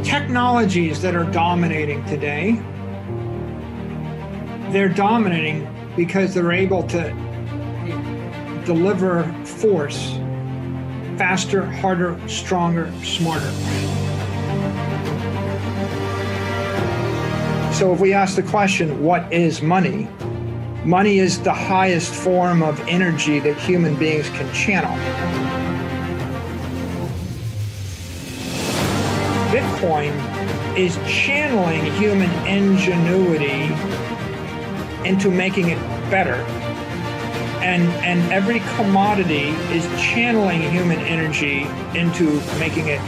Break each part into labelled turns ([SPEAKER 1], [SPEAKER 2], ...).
[SPEAKER 1] technologies that are dominating today, they're dominating because they're able to deliver force faster, harder, stronger, smarter. So if we ask the question, what is money? Money is the highest form of energy that human beings can channel. Bitcoin is channeling human ingenuity into making it better. And every commodity is channeling human energy into making it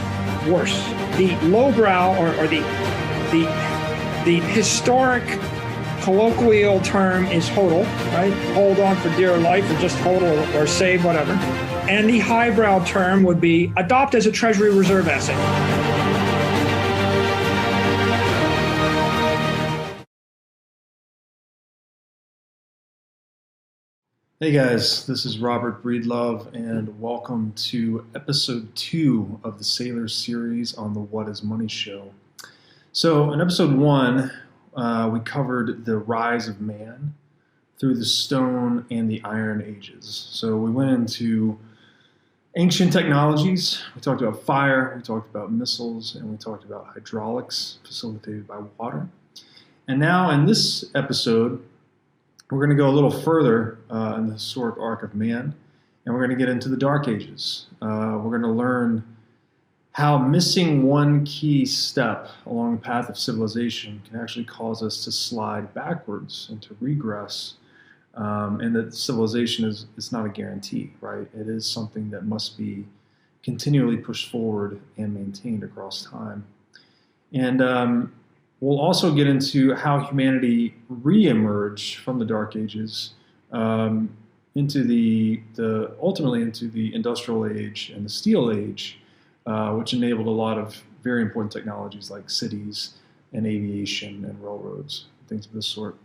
[SPEAKER 1] worse. The lowbrow or the historic colloquial term is HODL, right? Hold on for dear life, or just HODL or save, whatever. And the highbrow term would be adopt as a Treasury Reserve asset.
[SPEAKER 2] Hey guys, this is Robert Breedlove, and welcome to episode 2 of the Saylor series on the What is Money show. So in episode 1, we covered the rise of man through the Stone and the Iron Ages. So we went into ancient technologies. We talked about fire, we talked about missiles, and we talked about hydraulics facilitated by water. And now in this episode, we're going to go a little further in the historic arc of man, and we're going to get into the Dark Ages. We're going to learn how missing one key step along the path of civilization can actually cause us to slide backwards and to regress, and that civilization is not a guarantee, right? It is something that must be continually pushed forward and maintained across time. And we'll also get into how humanity re-emerged from the Dark Ages into ultimately into the Industrial Age and the Steel Age, which enabled a lot of very important technologies like cities and aviation and railroads, things of this sort.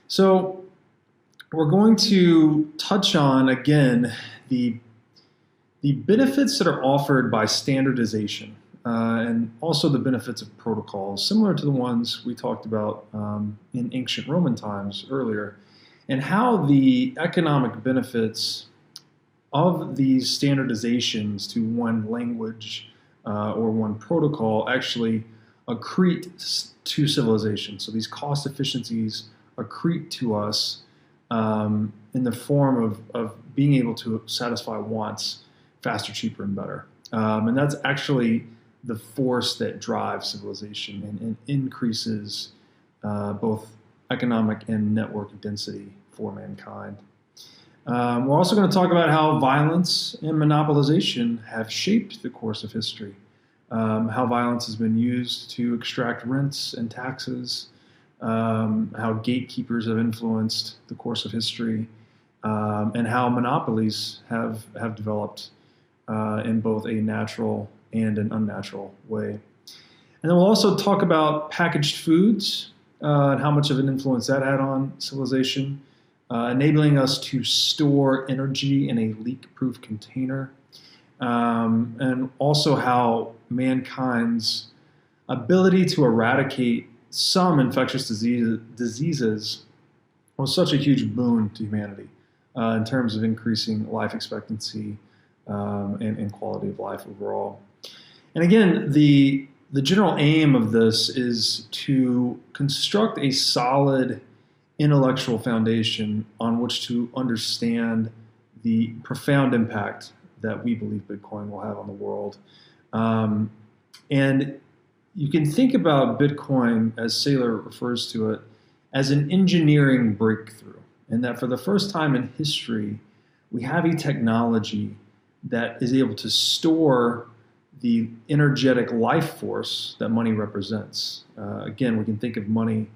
[SPEAKER 2] So we're going to touch on, again, the benefits that are offered by standardization. And also the benefits of protocols, similar to the ones we talked about in ancient Roman times earlier, and how the economic benefits of these standardizations to one language or one protocol actually accrete to civilization. So these cost efficiencies accrete to us in the form of being able to satisfy wants faster, cheaper, and better. And that's actually the force that drives civilization and increases both economic and network density for mankind. We're also going to talk about how violence and monopolization have shaped the course of history, how violence has been used to extract rents and taxes, how gatekeepers have influenced the course of history, and how monopolies have developed in both a natural and an unnatural way. And then we'll also talk about packaged foods and how much of an influence that had on civilization, enabling us to store energy in a leak-proof container, and also how mankind's ability to eradicate some infectious diseases was such a huge boon to humanity in terms of increasing life expectancy and quality of life overall. And again, the general aim of this is to construct a solid intellectual foundation on which to understand the profound impact that we believe Bitcoin will have on the world. And you can think about Bitcoin, as Saylor refers to it, as an engineering breakthrough, and that for the first time in history, we have a technology that is able to store the energetic life force that money represents. Again, we can think of money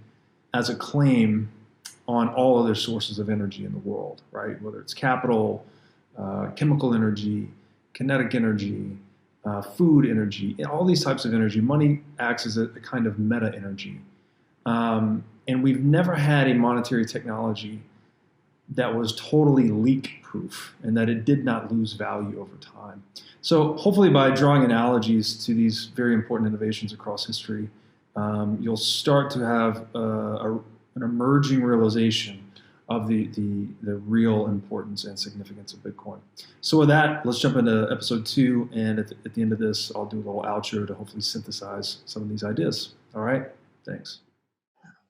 [SPEAKER 2] as a claim on all other sources of energy in the world, right? Whether it's capital, chemical energy, kinetic energy, food energy, and all these types of energy. Money acts as a kind of meta energy. And we've never had a monetary technology that was totally leak-proof and that it did not lose value over time. So hopefully by drawing analogies to these very important innovations across history, you'll start to have an emerging realization of the real importance and significance of Bitcoin. So with that, let's jump into episode 2, and at the end of this, I'll do a little outro to hopefully synthesize some of these ideas. All right? Thanks.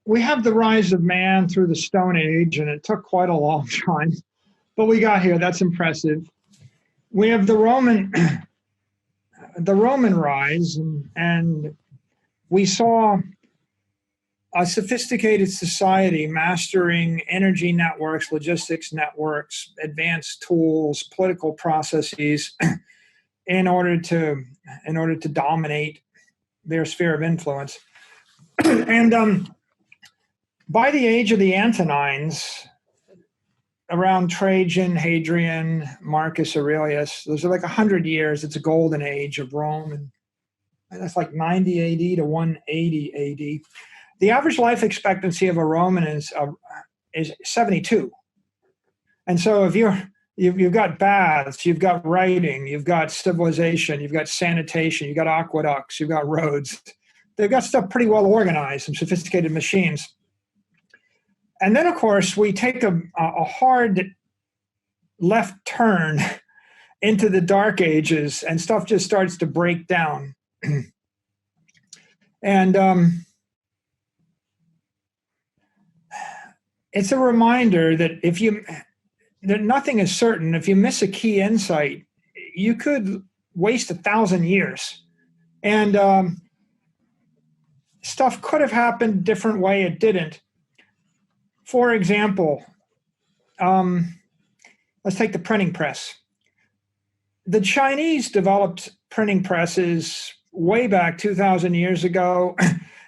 [SPEAKER 1] We have the rise of man through the Stone Age, and it took quite a long time, but we got here. That's impressive. We have the Roman rise, and we saw a sophisticated society mastering energy networks, logistics networks, advanced tools, political processes in order to dominate their sphere of influence. And by the age of the Antonines, around Trajan, Hadrian, Marcus Aurelius, those are like 100 years. It's a golden age of Rome, and that's like 90 AD to 180 AD. The average life expectancy of a Roman is 72. And so if you've got baths, you've got writing, you've got civilization, you've got sanitation, you've got aqueducts, you've got roads. They've got stuff pretty well organized, some sophisticated machines. And then, of course, we take a hard left turn into the Dark Ages, and stuff just starts to break down. And it's a reminder that that nothing is certain. If you miss a key insight, you could waste 1,000 years. And stuff could have happened a different way. It didn't. For example, let's take the printing press. The Chinese developed printing presses way back 2,000 years ago.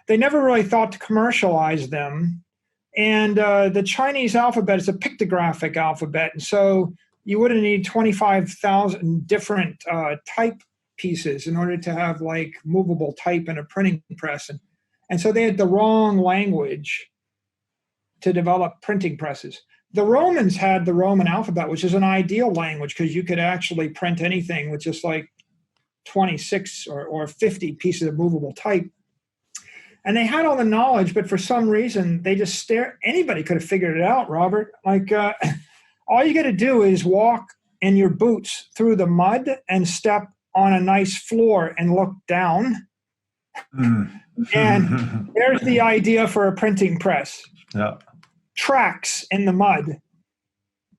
[SPEAKER 1] They never really thought to commercialize them. And the Chinese alphabet is a pictographic alphabet. And so you would have needed 25,000 different type pieces in order to have like movable type in a printing press. And so they had the wrong language to develop printing presses. The Romans had the Roman alphabet, which is an ideal language because you could actually print anything with just like 26 or 50 pieces of movable type. And they had all the knowledge, but for some reason, they just anybody could have figured it out, Robert. Like, all you got to do is walk in your boots through the mud and step on a nice floor and look down. And there's the idea for a printing press.
[SPEAKER 2] Yeah.
[SPEAKER 1] Tracks in the mud,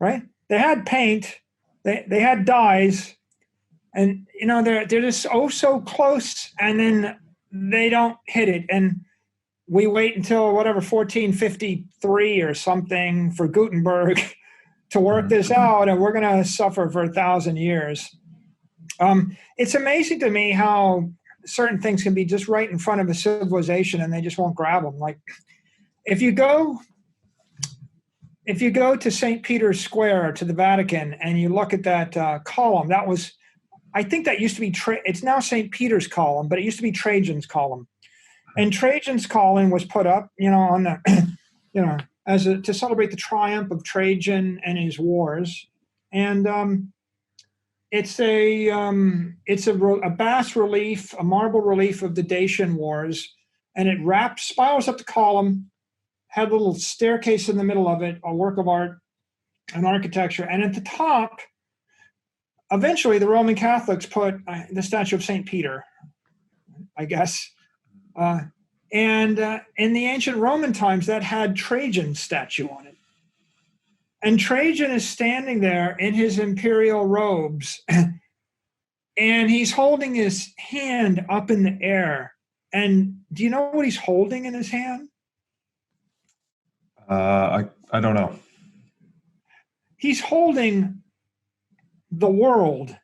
[SPEAKER 1] right? They had paint, they had dyes, and they're just so close, and then they don't hit it. And we wait until 1453 or something for Gutenberg to work this out, and we're going to suffer for 1,000 years. It's amazing to me how certain things can be just right in front of a civilization and they just won't grab them. Like if you go to St. Peter's Square, to the Vatican, and you look at that column, I think that used to be, it's now St. Peter's column, but it used to be Trajan's column. And Trajan's column was put up, on the, to celebrate the triumph of Trajan and his wars. And it's a bas relief, a marble relief of the Dacian Wars, and it spirals up the column, had a little staircase in the middle of it, a work of art and architecture. And at the top, eventually the Roman Catholics put the statue of St. Peter, I guess. And in the ancient Roman times, that had Trajan's statue on it. And Trajan is standing there in his imperial robes, and he's holding his hand up in the air. And do you know what he's holding in his hand?
[SPEAKER 2] I don't know.
[SPEAKER 1] He's holding the world,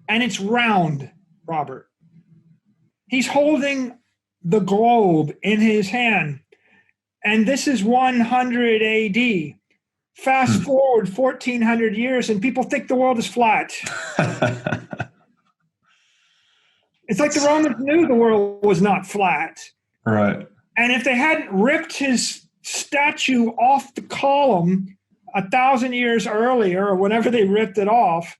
[SPEAKER 1] and it's round, Robert. He's holding the globe in his hand, and this is 100 AD. Fast forward 1,400 years, and people think the world is flat. It's like the Romans knew the world was not flat.
[SPEAKER 2] Right.
[SPEAKER 1] And if they hadn't ripped his statue off the column 1,000 years earlier, or whenever they ripped it off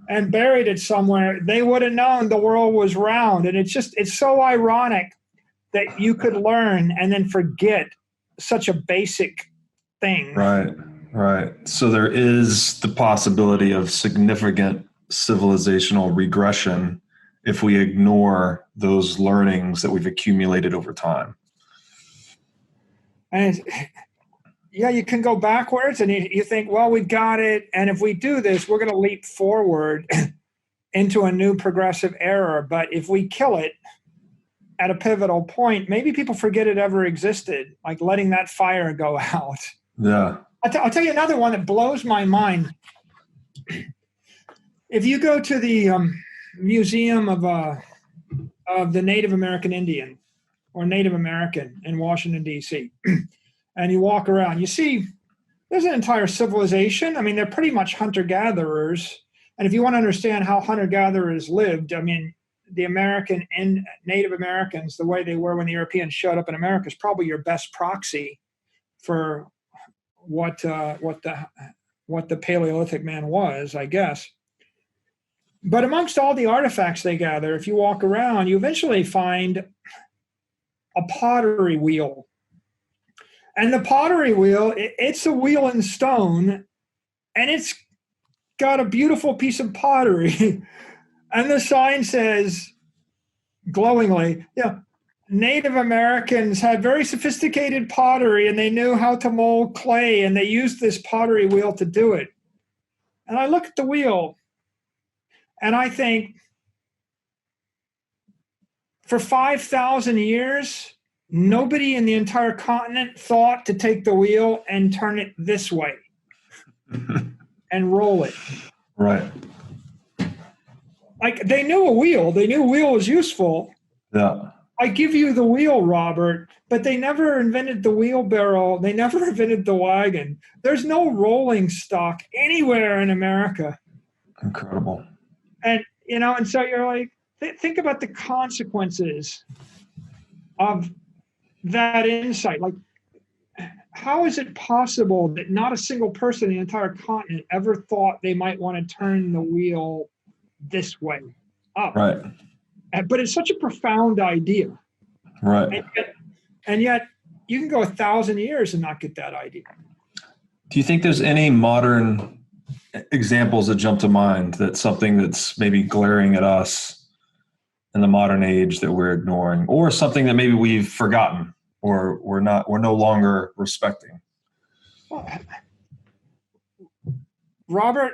[SPEAKER 1] and buried it somewhere, they would have known the world was round. And it's so ironic that you could learn and then forget such a basic thing.
[SPEAKER 3] Right. So there is the possibility of significant civilizational regression if we ignore those learnings that we've accumulated over time.
[SPEAKER 1] And yeah, you can go backwards and you think, well, we've got it. And if we do this, we're going to leap forward into a new progressive era. But if we kill it at a pivotal point, maybe people forget it ever existed, like letting that fire go out.
[SPEAKER 3] Yeah.
[SPEAKER 1] I'll tell you another one that blows my mind. If you go to the Museum of the Native American Indian or Native American in Washington, D.C., and you walk around, you see there's an entire civilization. I mean, they're pretty much hunter-gatherers. And if you want to understand how hunter-gatherers lived, I mean, the American and Native Americans, the way they were when the Europeans showed up in America, is probably your best proxy for what the Paleolithic man was, I guess. But amongst all the artifacts they gather, if you walk around, you eventually find a pottery wheel. And the pottery wheel, it's a wheel in stone, and it's got a beautiful piece of pottery. And the sign says, glowingly, yeah, Native Americans had very sophisticated pottery, and they knew how to mold clay, and they used this pottery wheel to do it. And I look at the wheel, and I think, for 5,000 years, nobody in the entire continent thought to take the wheel and turn it this way and roll it.
[SPEAKER 3] Right.
[SPEAKER 1] Like, they knew a wheel. They knew a wheel was useful.
[SPEAKER 3] Yeah.
[SPEAKER 1] I give you the wheel, Robert, but they never invented the wheelbarrow. They never invented the wagon. There's no rolling stock anywhere in America.
[SPEAKER 3] Incredible.
[SPEAKER 1] And, and so you're like, think about the consequences of that insight. Like, how is it possible that not a single person in the entire continent ever thought they might want to turn the wheel this way up?
[SPEAKER 3] Right.
[SPEAKER 1] But it's such a profound idea.
[SPEAKER 3] Right.
[SPEAKER 1] And yet you can go 1,000 years and not get that idea.
[SPEAKER 3] Do you think there's any modern examples that jump to mind that's something that's maybe glaring at us in the modern age that we're ignoring, or something that maybe we've forgotten or we're no longer respecting?
[SPEAKER 1] Well, Robert,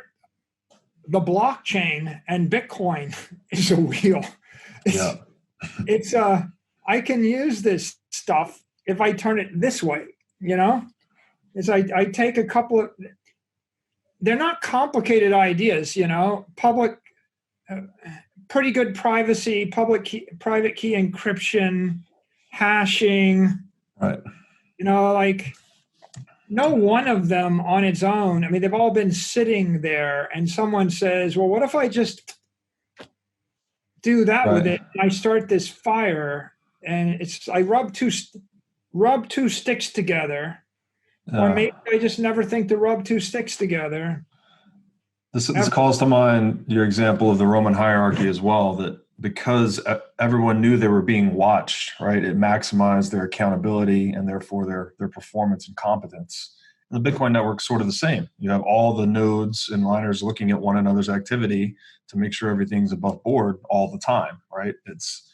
[SPEAKER 1] the blockchain and Bitcoin is a wheel. It's I can use this stuff if I turn it this way, It's I take a couple of, they're not complicated ideas, public, pretty good privacy, private key encryption, hashing,
[SPEAKER 3] right?
[SPEAKER 1] Like, no one of them on its own. I mean, they've all been sitting there, and someone says, well, what if I just do that with it? I start this fire, and I rub two sticks together, or maybe I just never think to rub two sticks together.
[SPEAKER 3] This calls to mind your example of the Roman hierarchy as well, that because everyone knew they were being watched, right? It maximized their accountability and therefore their performance and competence. And the Bitcoin network's sort of the same. You have all the nodes and miners looking at one another's activity to make sure everything's above board all the time, right? It's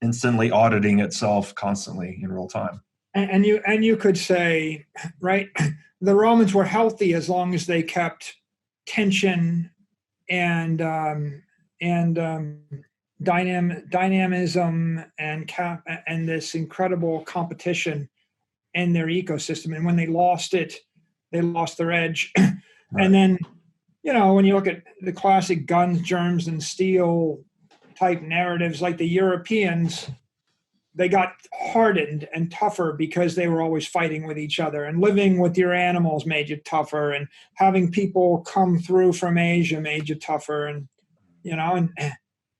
[SPEAKER 3] instantly auditing itself constantly in real time.
[SPEAKER 1] And you could say, right, the Romans were healthy as long as they kept tension and dynamism and this incredible competition in their ecosystem. And when they lost it, they lost their edge. Right. And then, when you look at the classic guns, germs, and steel type narratives, like the Europeans, they got hardened and tougher because they were always fighting with each other, and living with your animals made you tougher, and having people come through from Asia made you tougher. And,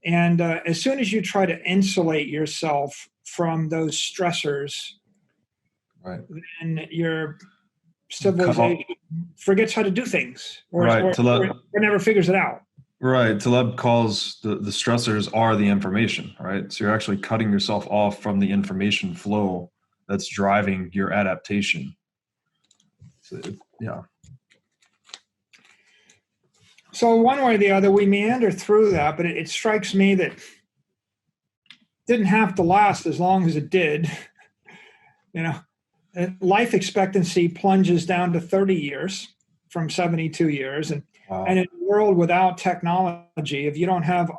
[SPEAKER 1] and as soon as you try to insulate yourself from those stressors,
[SPEAKER 3] right,
[SPEAKER 1] then your civilization forgets how to do things, or
[SPEAKER 3] Right.
[SPEAKER 1] or never figures it out.
[SPEAKER 3] Right. Taleb calls the stressors are the information, right? So you're actually cutting yourself off from the information flow that's driving your adaptation. So, yeah.
[SPEAKER 1] So one way or the other, we meander through that, but it strikes me that it didn't have to last as long as it did. Life expectancy plunges down to 30 years from 72 years.
[SPEAKER 3] Wow.
[SPEAKER 1] And in a world without technology, if you don't have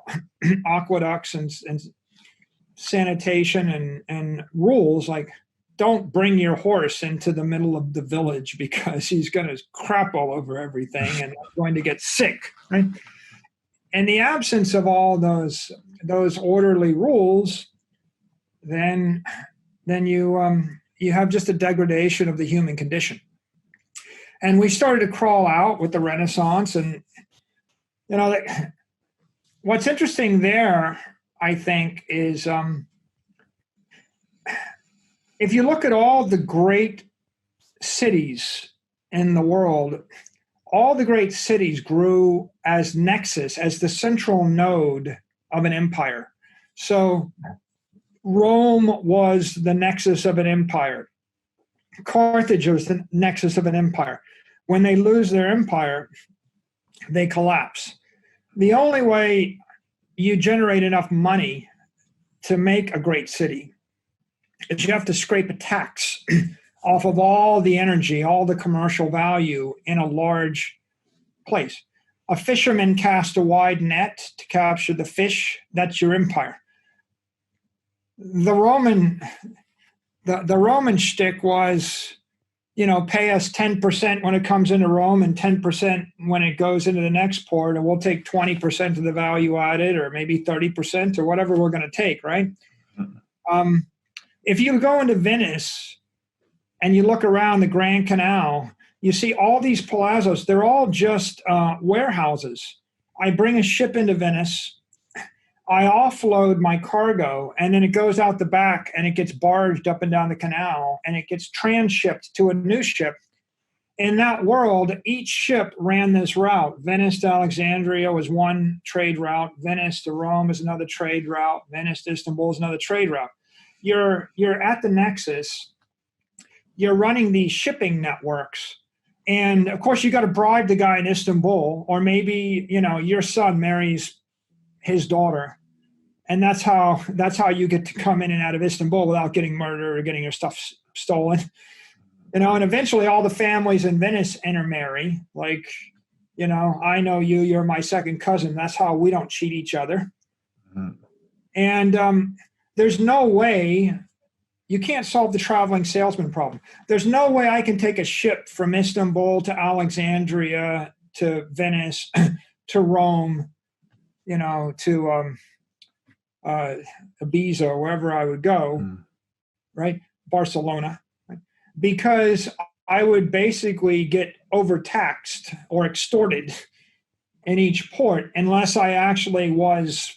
[SPEAKER 1] aqueducts and sanitation and rules, like don't bring your horse into the middle of the village because he's going to crap all over everything and going to get sick, right? In the absence of all those orderly rules, then you have just a degradation of the human condition. And we started to crawl out with the Renaissance. And, what's interesting there, I think, is if you look at all the great cities in the world, all the great cities grew as nexus, as the central node of an empire. So Rome was the nexus of an empire. Carthage was the nexus of an empire. When they lose their empire, they collapse. The only way you generate enough money to make a great city is you have to scrape a tax off of all the energy, all the commercial value in a large place. A fisherman cast a wide net to capture the fish. That's your empire. The Roman shtick was, pay us 10% when it comes into Rome and 10% when it goes into the next port, and we'll take 20% of the value added, or maybe 30%, or whatever we're going to take, right? If you go into Venice and you look around the Grand Canal, you see all these palazzos. They're all just warehouses. I bring a ship into Venice. I offload my cargo, and then it goes out the back and it gets barged up and down the canal, and it gets transshipped to a new ship. In that world, each ship ran this route. Venice to Alexandria was one trade route. Venice to Rome is another trade route. Venice to Istanbul is another trade route. You're at the nexus. You're running these shipping networks. And of course, you got to bribe the guy in Istanbul, or maybe, your son marries his daughter, and that's how you get to come in and out of Istanbul without getting murdered or getting your stuff stolen. And eventually all the families in Venice intermarry. Like, I know you're my second cousin. That's how we don't cheat each other. Mm-hmm. And there's no way, you can't solve the traveling salesman problem. There's no way I can take a ship from Istanbul to Alexandria to Venice to Rome, to Ibiza or wherever I would go, right? Barcelona, right? Because I would basically get overtaxed or extorted in each port unless I actually was,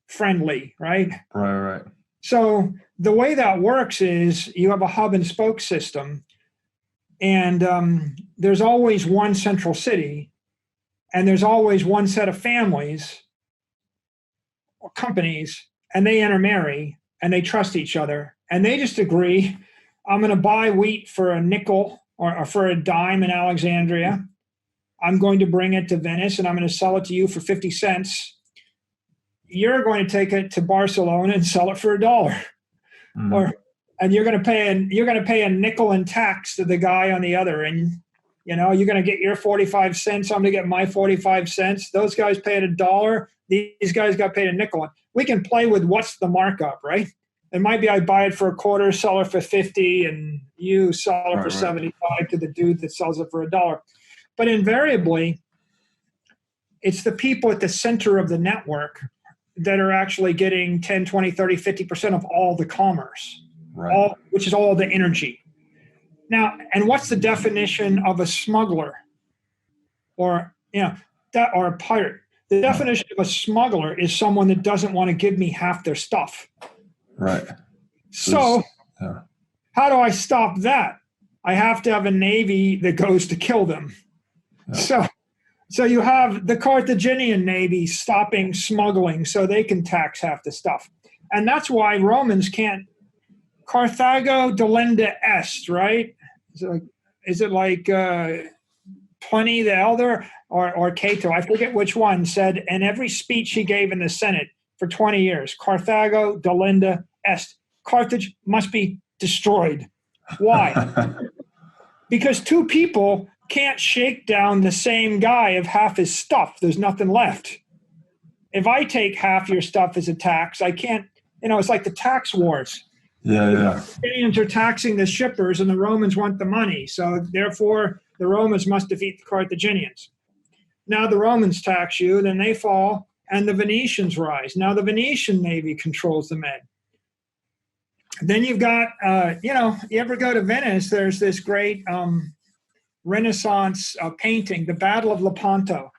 [SPEAKER 1] friendly, right?
[SPEAKER 3] Right.
[SPEAKER 1] So the way that works is you have a hub and spoke system, and there's always one central city, and there's always one set of families or companies, and they intermarry, and they trust each other, and they just agree, I'm going to buy wheat for a nickel or for a dime in Alexandria. I'm going to bring it to Venice, and I'm going to sell it to you for 50 cents. You're going to take it to Barcelona and sell it for $1. And you're going to pay a nickel in tax to the guy on the other, and you're going to get your 45 cents. I'm going to get my 45 cents. Those guys paid $1. These guys got paid a nickel. We can play with what's the markup, right? It might be I buy it for a quarter, sell it for 50, and you sell it for 75 to the dude that sells it for $1. But invariably, it's the people at the center of the network that are actually getting 10, 20, 30, 50% of all the commerce, which is all the energy. Now, and what's the definition of a smuggler or a pirate? The definition of a smuggler is someone that doesn't want to give me half their stuff.
[SPEAKER 3] Right.
[SPEAKER 1] So how do I stop that? I have to have a navy that goes to kill them. Yeah. So you have the Carthaginian navy stopping smuggling so they can tax half the stuff. And that's why Romans can't. Carthago Delenda Est, right? Is it like Pliny the Elder or Cato? I forget which one said in every speech he gave in the Senate for 20 years, Carthago Delenda Est. Carthage must be destroyed. Why? Because two people can't shake down the same guy of half his stuff. There's nothing left. If I take half your stuff as a tax, I can't, it's like the tax wars.
[SPEAKER 3] Yeah.
[SPEAKER 1] The Carthaginians are taxing the shippers and the Romans want the money. So therefore, the Romans must defeat the Carthaginians. Now the Romans tax you, then they fall, and the Venetians rise. Now the Venetian navy controls the Med. Then you've got, you ever go to Venice, there's this great Renaissance painting, the Battle of Lepanto.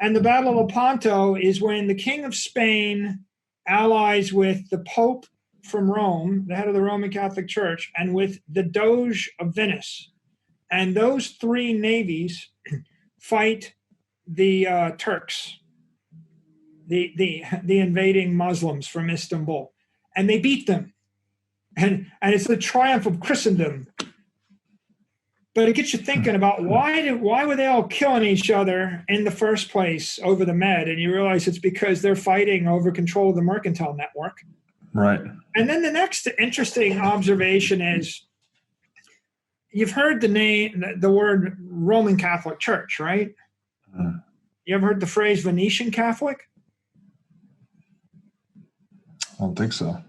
[SPEAKER 1] And the Battle of Lepanto is when the King of Spain allies with the Pope from Rome, the head of the Roman Catholic Church, and with the Doge of Venice. And those three navies fight the Turks, the invading Muslims from Istanbul. And they beat them. And it's the triumph of Christendom. But it gets you thinking about why were they all killing each other in the first place over the Med? And you realize it's because they're fighting over control of the mercantile network.
[SPEAKER 3] Right.
[SPEAKER 1] And then the next interesting observation is you've heard the word Roman Catholic Church, right? You ever heard the phrase Venetian Catholic?
[SPEAKER 3] I don't think so.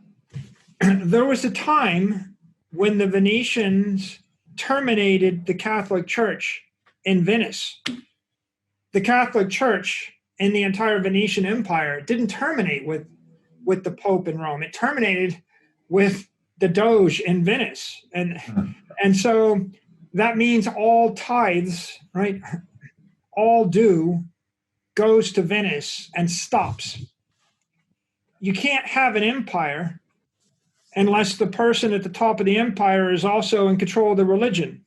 [SPEAKER 1] There was a time when the Venetians terminated the Catholic Church in Venice. The Catholic Church in the entire Venetian Empire didn't terminate with the Pope in Rome. It terminated with the Doge in Venice. And so that means all tithes, right, all due goes to Venice and stops. You can't have an empire unless the person at the top of the empire is also in control of the religion.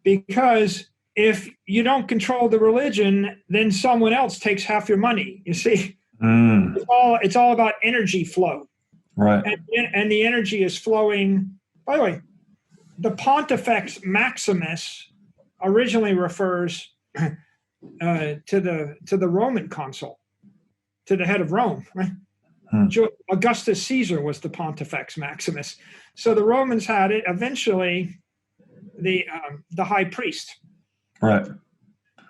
[SPEAKER 1] Because if you don't control the religion, then someone else takes half your money. You see, it's all about energy flow.
[SPEAKER 3] Right.
[SPEAKER 1] And the energy is flowing. By the way, the Pontifex Maximus originally refers to the Roman consul, to the head of Rome, right? Augustus Caesar was the Pontifex Maximus. So the Romans had it. Eventually, the high priest.
[SPEAKER 3] Right.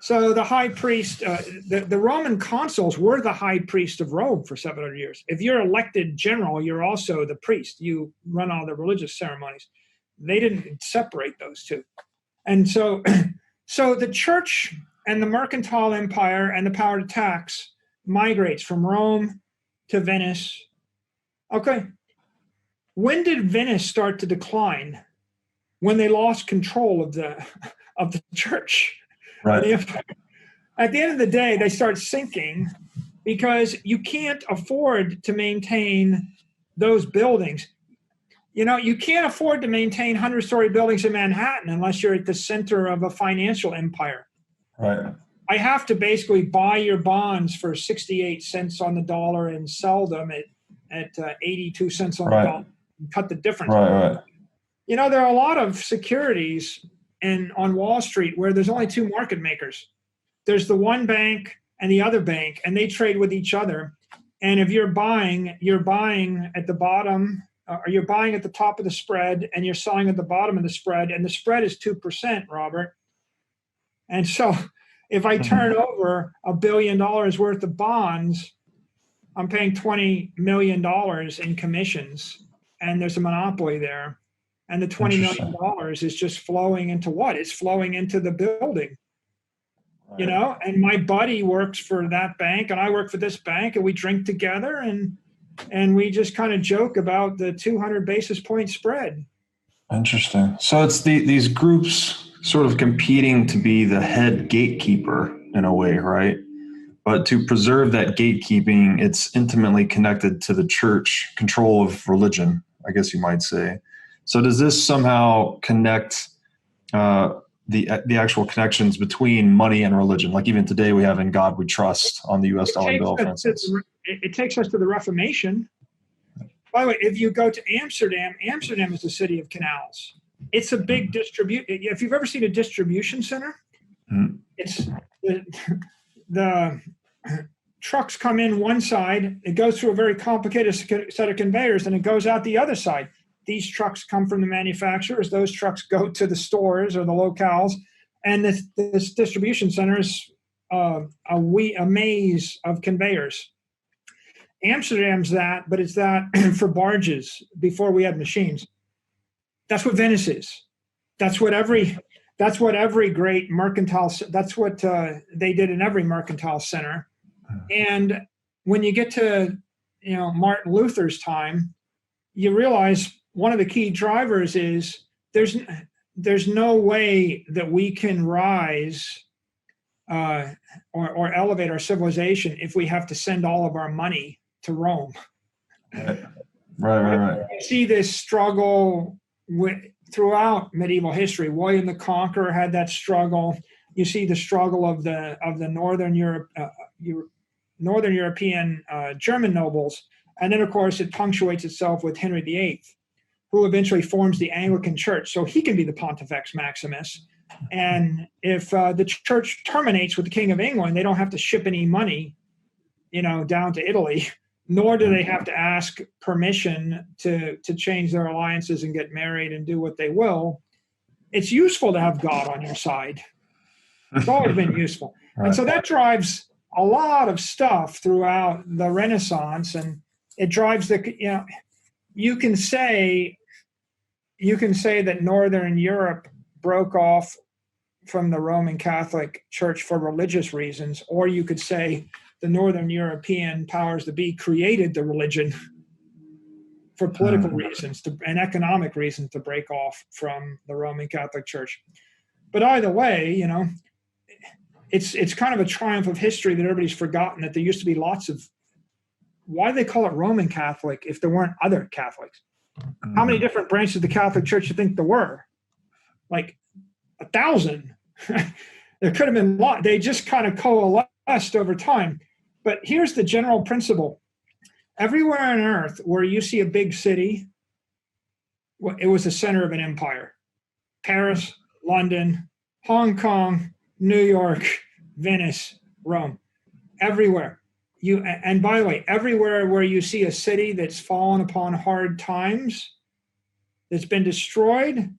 [SPEAKER 1] So the high priest, the Roman consuls were the high priest of Rome for 700 years. If you're elected general, you're also the priest. You run all the religious ceremonies. They didn't separate those two. And so the church and the mercantile empire and the power to tax migrates from Rome to Venice. Okay. When did Venice start to decline? When they lost control of the church.
[SPEAKER 3] Right.
[SPEAKER 1] At the end of the day, they start sinking because you can't afford to maintain those buildings. You can't afford to maintain 100-story buildings in Manhattan unless you're at the center of a financial empire.
[SPEAKER 3] Right.
[SPEAKER 1] I have to basically buy your bonds for 68 cents on the dollar and sell them at 82 cents on the dollar and cut the difference.
[SPEAKER 3] Right.
[SPEAKER 1] There are a lot of securities on Wall Street where there's only two market makers. There's the one bank and the other bank, and they trade with each other. And if you're buying at the bottom, or you're buying at the top of the spread, and you're selling at the bottom of the spread, and the spread is 2%, Robert. And so if I turn over $1 billion worth of bonds, I'm paying $20 million in commissions, and there's a monopoly there. And the $20 million is just flowing into what? It's flowing into the building, and my buddy works for that bank and I work for this bank, and we drink together and we just kind of joke about the 200 basis point spread.
[SPEAKER 3] Interesting. So it's these groups sort of competing to be the head gatekeeper in a way, right? But to preserve that gatekeeping, it's intimately connected to the church control of religion, I guess you might say. So does this somehow connect the actual connections between money and religion. Like even today, we have "In God We Trust" on the U.S. dollar bill, for instance.
[SPEAKER 1] It takes us to the Reformation. By the way, if you go to Amsterdam, Amsterdam is the city of canals. It's a big if you've ever seen a distribution center, it's the trucks come in one side, it goes through a very complicated set of conveyors, and it goes out the other side. These trucks come from the manufacturers, those trucks go to the stores or the locales, and this distribution center is a maze of conveyors. Amsterdam's that, but it's that for barges before we had machines. That's what Venice is. That's what every great mercantile, that's what they did in every mercantile center. And when you get to, Martin Luther's time, you realize one of the key drivers is there's no way that we can rise or elevate our civilization if we have to send all of our money to Rome.
[SPEAKER 3] Right.
[SPEAKER 1] You see this struggle throughout medieval history. William the Conqueror had that struggle. You see the struggle of the Northern European German nobles, and then of course it punctuates itself with Henry VIII, who eventually forms the Anglican Church, so he can be the Pontifex Maximus. And if the church terminates with the King of England, they don't have to ship any money, down to Italy, nor do they have to ask permission to change their alliances and get married and do what they will. It's useful to have God on your side. It's always been useful. Right. And so that drives a lot of stuff throughout the Renaissance, and it drives you can say that Northern Europe broke off from the Roman Catholic Church for religious reasons, or you could say the Northern European powers that be created the religion for political reasons and economic reasons to break off from the Roman Catholic Church. But either way, it's kind of a triumph of history that everybody's forgotten that there used to be lots of, why do they call it Roman Catholic if there weren't other Catholics? How many different branches of the Catholic Church do you think there were? Like 1,000. There could have been a lot. They just kind of coalesced over time. But here's the general principle. Everywhere on earth where you see a big city, it was the center of an empire. Paris, London, Hong Kong, New York, Venice, Rome. Everywhere. And by the way, everywhere where you see a city that's fallen upon hard times, that's been destroyed,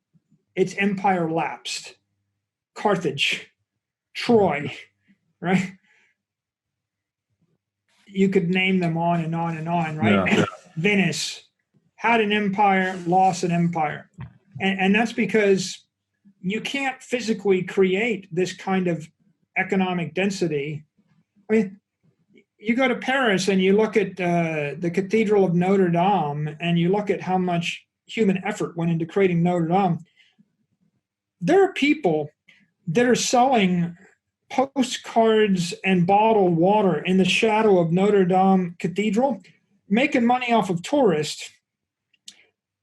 [SPEAKER 1] its empire lapsed. Carthage, Troy, right? You could name them on and on and on, right? Yeah. Venice had an empire, lost an empire. And that's because you can't physically create this kind of economic density. I mean, you go to Paris and you look at the Cathedral of Notre Dame and you look at how much human effort went into creating Notre Dame. There are people that are selling postcards and bottled water in the shadow of Notre Dame Cathedral, making money off of tourists,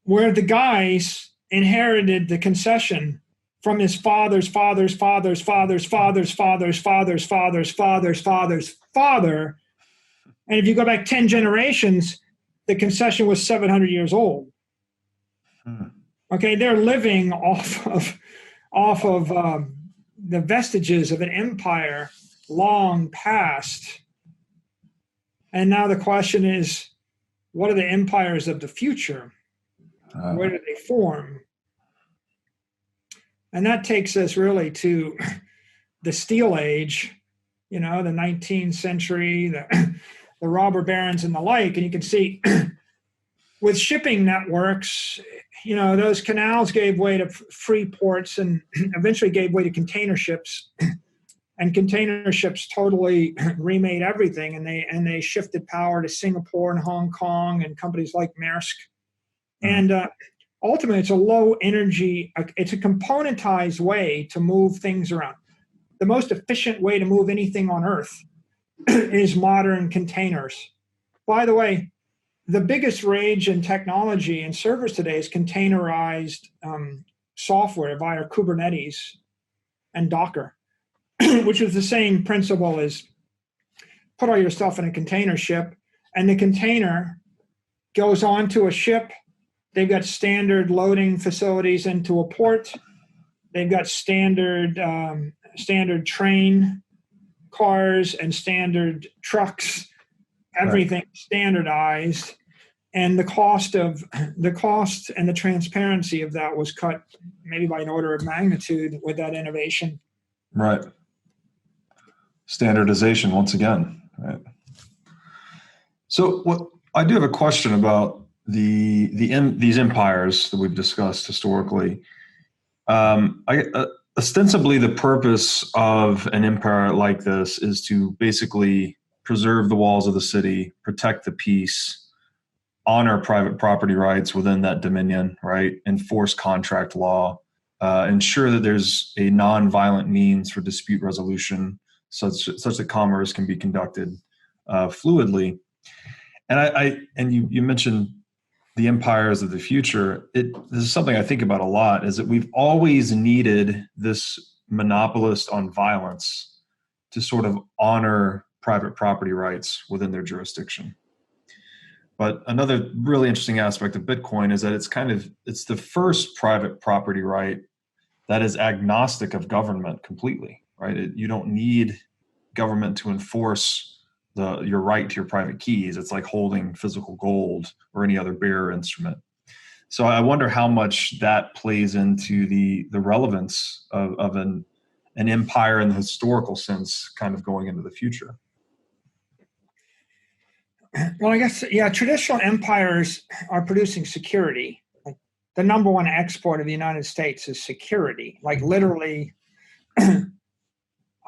[SPEAKER 1] where the guys inherited the concession from his father's father's father's father's father's father's father's father's father's father's father. And if you go back 10 generations, the concession was 700 years old. Okay, they're living off of the vestiges of an empire long past. And now the question is, what are the empires of the future? Where do they form? And that takes us really to the Steel Age, the 19th century, the robber barons and the like. And you can see with shipping networks, those canals gave way to free ports and eventually gave way to container ships. And container ships totally remade everything, and they shifted power to Singapore and Hong Kong and companies like Maersk. And ultimately, it's a low energy, it's a componentized way to move things around. The most efficient way to move anything on Earth is modern containers. By the way, the biggest rage in technology and servers today is containerized software via Kubernetes and Docker, which is the same principle as put all your stuff in a container ship, and the container goes onto a ship. They've got standard loading facilities into a port. They've got standard train cars and standard trucks, everything standardized. And the cost and the transparency of that was cut maybe by an order of magnitude with that innovation.
[SPEAKER 3] Right. Standardization once again. Right. So what I do have a question about these empires that we've discussed historically. Ostensibly, the purpose of an empire like this is to basically preserve the walls of the city, protect the peace, honor private property rights within that dominion, right? Enforce contract law, ensure that there's a non-violent means for dispute resolution, such that commerce can be conducted fluidly. And you mentioned the empires of the future. This is something I think about a lot, is that we've always needed this monopolist on violence to sort of honor private property rights within their jurisdiction. But another really interesting aspect of Bitcoin is that it's the first private property right that is agnostic of government completely, right? You don't need government to enforce your right to your private keys. It's like holding physical gold or any other bearer instrument. So I wonder how much that plays into the relevance of an empire in the historical sense, kind of going into the future.
[SPEAKER 1] Well, I guess, yeah, traditional empires are producing security. Like, the number one export of the United States is security. Like, literally,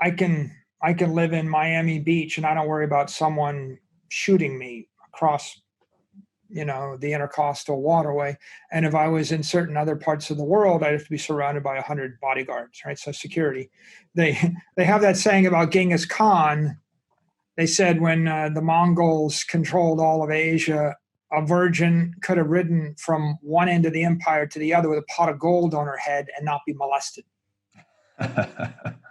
[SPEAKER 1] I can live in Miami Beach and I don't worry about someone shooting me across, the intercoastal waterway. And if I was in certain other parts of the world, I'd have to be surrounded by 100 bodyguards, right? So security. They have that saying about Genghis Khan. They said when the Mongols controlled all of Asia, a virgin could have ridden from one end of the empire to the other with a pot of gold on her head and not be molested. The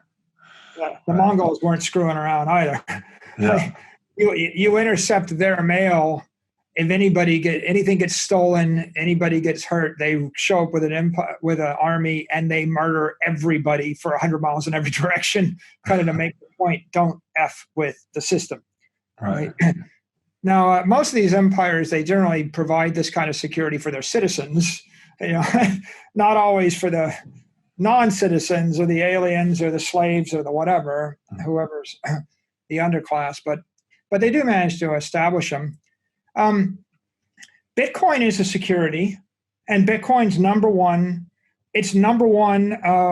[SPEAKER 1] Mongols weren't screwing around either.
[SPEAKER 3] Yeah.
[SPEAKER 1] You intercept their mail. If anything gets stolen, anybody gets hurt, they show up with an army and they murder everybody for 100 miles in every direction, kind of to make the point: don't F with the system. Right. Now, most of these empires, they generally provide this kind of security for their citizens. Not always for the non-citizens or the aliens or the slaves or the whatever, whoever's the underclass, but they do manage to establish them. Bitcoin is a security, and Bitcoin's number one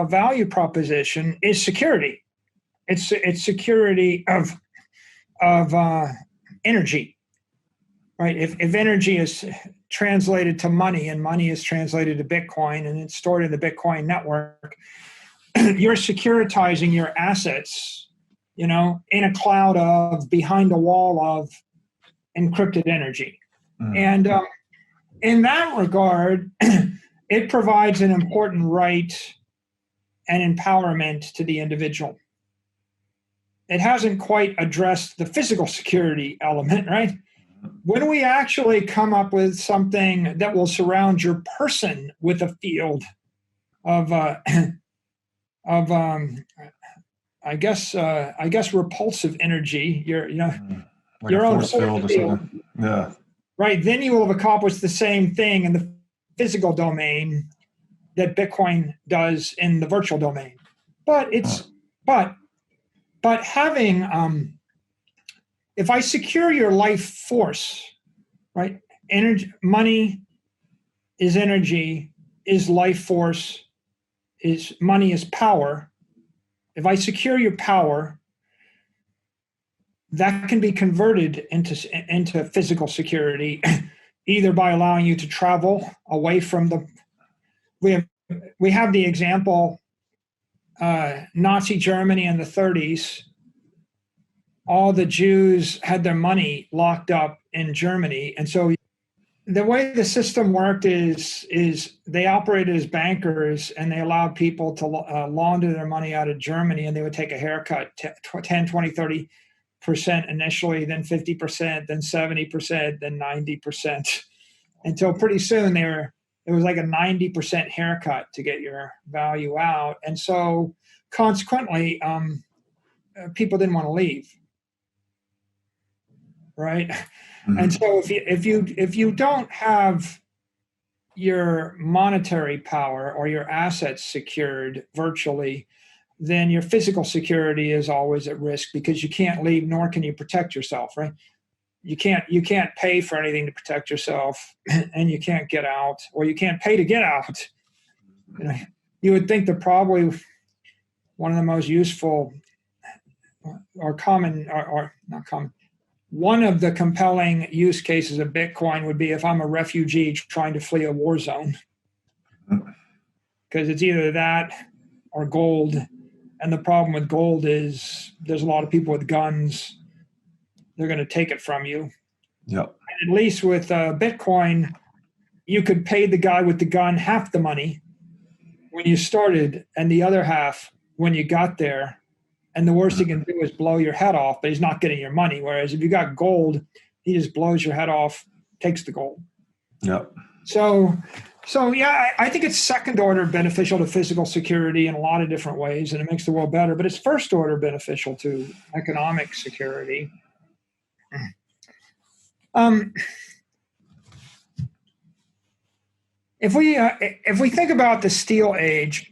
[SPEAKER 1] value proposition is security. It's security of energy, right? If energy is translated to money and money is translated to Bitcoin and it's stored in the Bitcoin network, you're securitizing your assets, in a cloud behind a wall of encrypted energy. And in that regard, it provides an important right and empowerment to the individual. It hasn't quite addressed the physical security element, right? When we actually come up with something that will surround your person with a field of I guess repulsive energy,
[SPEAKER 3] like
[SPEAKER 1] your own
[SPEAKER 3] force field or something. Yeah.
[SPEAKER 1] Right. Then you will have accomplished the same thing in the physical domain that Bitcoin does in the virtual domain. But but having if I secure your life force, right? Energy, money is energy, is life force, is money is power. If I secure your power, that can be converted into physical security, either by allowing you to travel away from the. We have the example, Nazi Germany in the 30s. All the Jews had their money locked up in Germany, and so the way the system worked is they operated as bankers, and they allowed people to launder their money out of Germany, and they would take a haircut, 10, 20, 30% initially, then 50%, then 70%, then 90%, until pretty soon it was like a 90% haircut to get your value out. And so consequently, people didn't want to leave, right? Mm-hmm. And so if you don't have your monetary power or your assets secured virtually, then your physical security is always at risk, because you can't leave, nor can you protect yourself, right? You can't pay for anything to protect yourself, and you can't get out, or you can't pay to get out. You would think that probably one of the most useful or common, or not common, one of the compelling use cases of Bitcoin would be if I'm a refugee trying to flee a war zone, because it's either that or gold. And the problem with gold is there's a lot of people with guns. They're going to take it from you.
[SPEAKER 3] Yep.
[SPEAKER 1] And at least with Bitcoin, you could pay the guy with the gun half the money when you started, and the other half when you got there. And the worst he can do is blow your head off, but he's not getting your money. Whereas if you got gold, he just blows your head off, takes the gold.
[SPEAKER 3] Yep.
[SPEAKER 1] So yeah, I think it's second order beneficial to physical security in a lot of different ways, and it makes the world better. But it's first order beneficial to economic security. If we think about the steel age,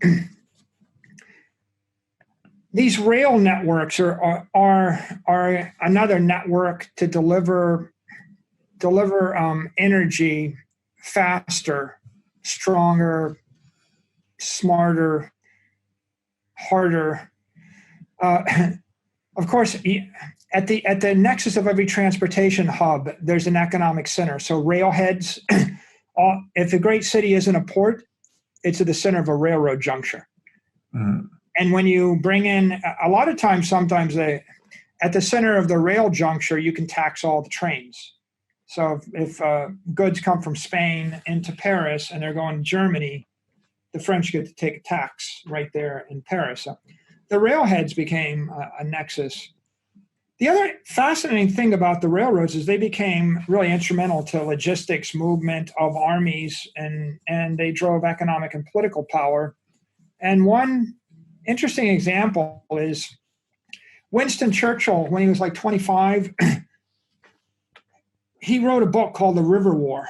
[SPEAKER 1] these rail networks are another network to deliver energy faster, stronger, smarter, harder. Of course, at the nexus of every transportation hub, there's an economic center. So railheads, if a great city isn't a port, it's at the center of a railroad juncture. Mm. And when you bring in, a lot of times, sometimes at the center of the rail juncture, you can tax all the trains. So if goods come from Spain into Paris and they're going to Germany, the French get to take a tax right there in Paris. So the railheads became a nexus. The other fascinating thing about the railroads is they became really instrumental to logistics movement of armies, and they drove economic and political power. And one interesting example is Winston Churchill, when he was like 25, he wrote a book called The River War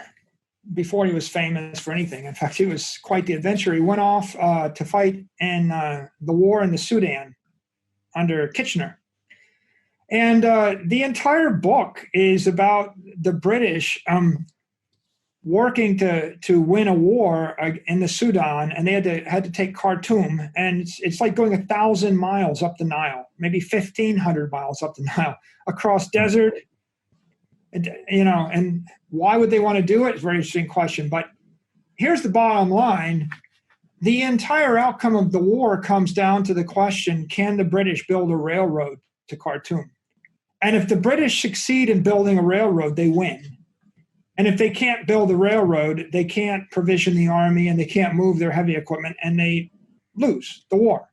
[SPEAKER 1] before he was famous for anything. In fact, he was quite the adventurer. He went off to fight in the war in the Sudan under Kitchener. And the entire book is about the British working to win a war in the Sudan, and they had to take Khartoum, and it's like going 1,000 miles up the Nile, maybe 1,500 miles up the Nile, across desert. And why would they want to do it? It's a very interesting question. But here's the bottom line. The entire outcome of the war comes down to the question, can the British build a railroad to Khartoum? And if the British succeed in building a railroad, they win. And if they can't build a railroad, they can't provision the army, and they can't move their heavy equipment, and they lose the war.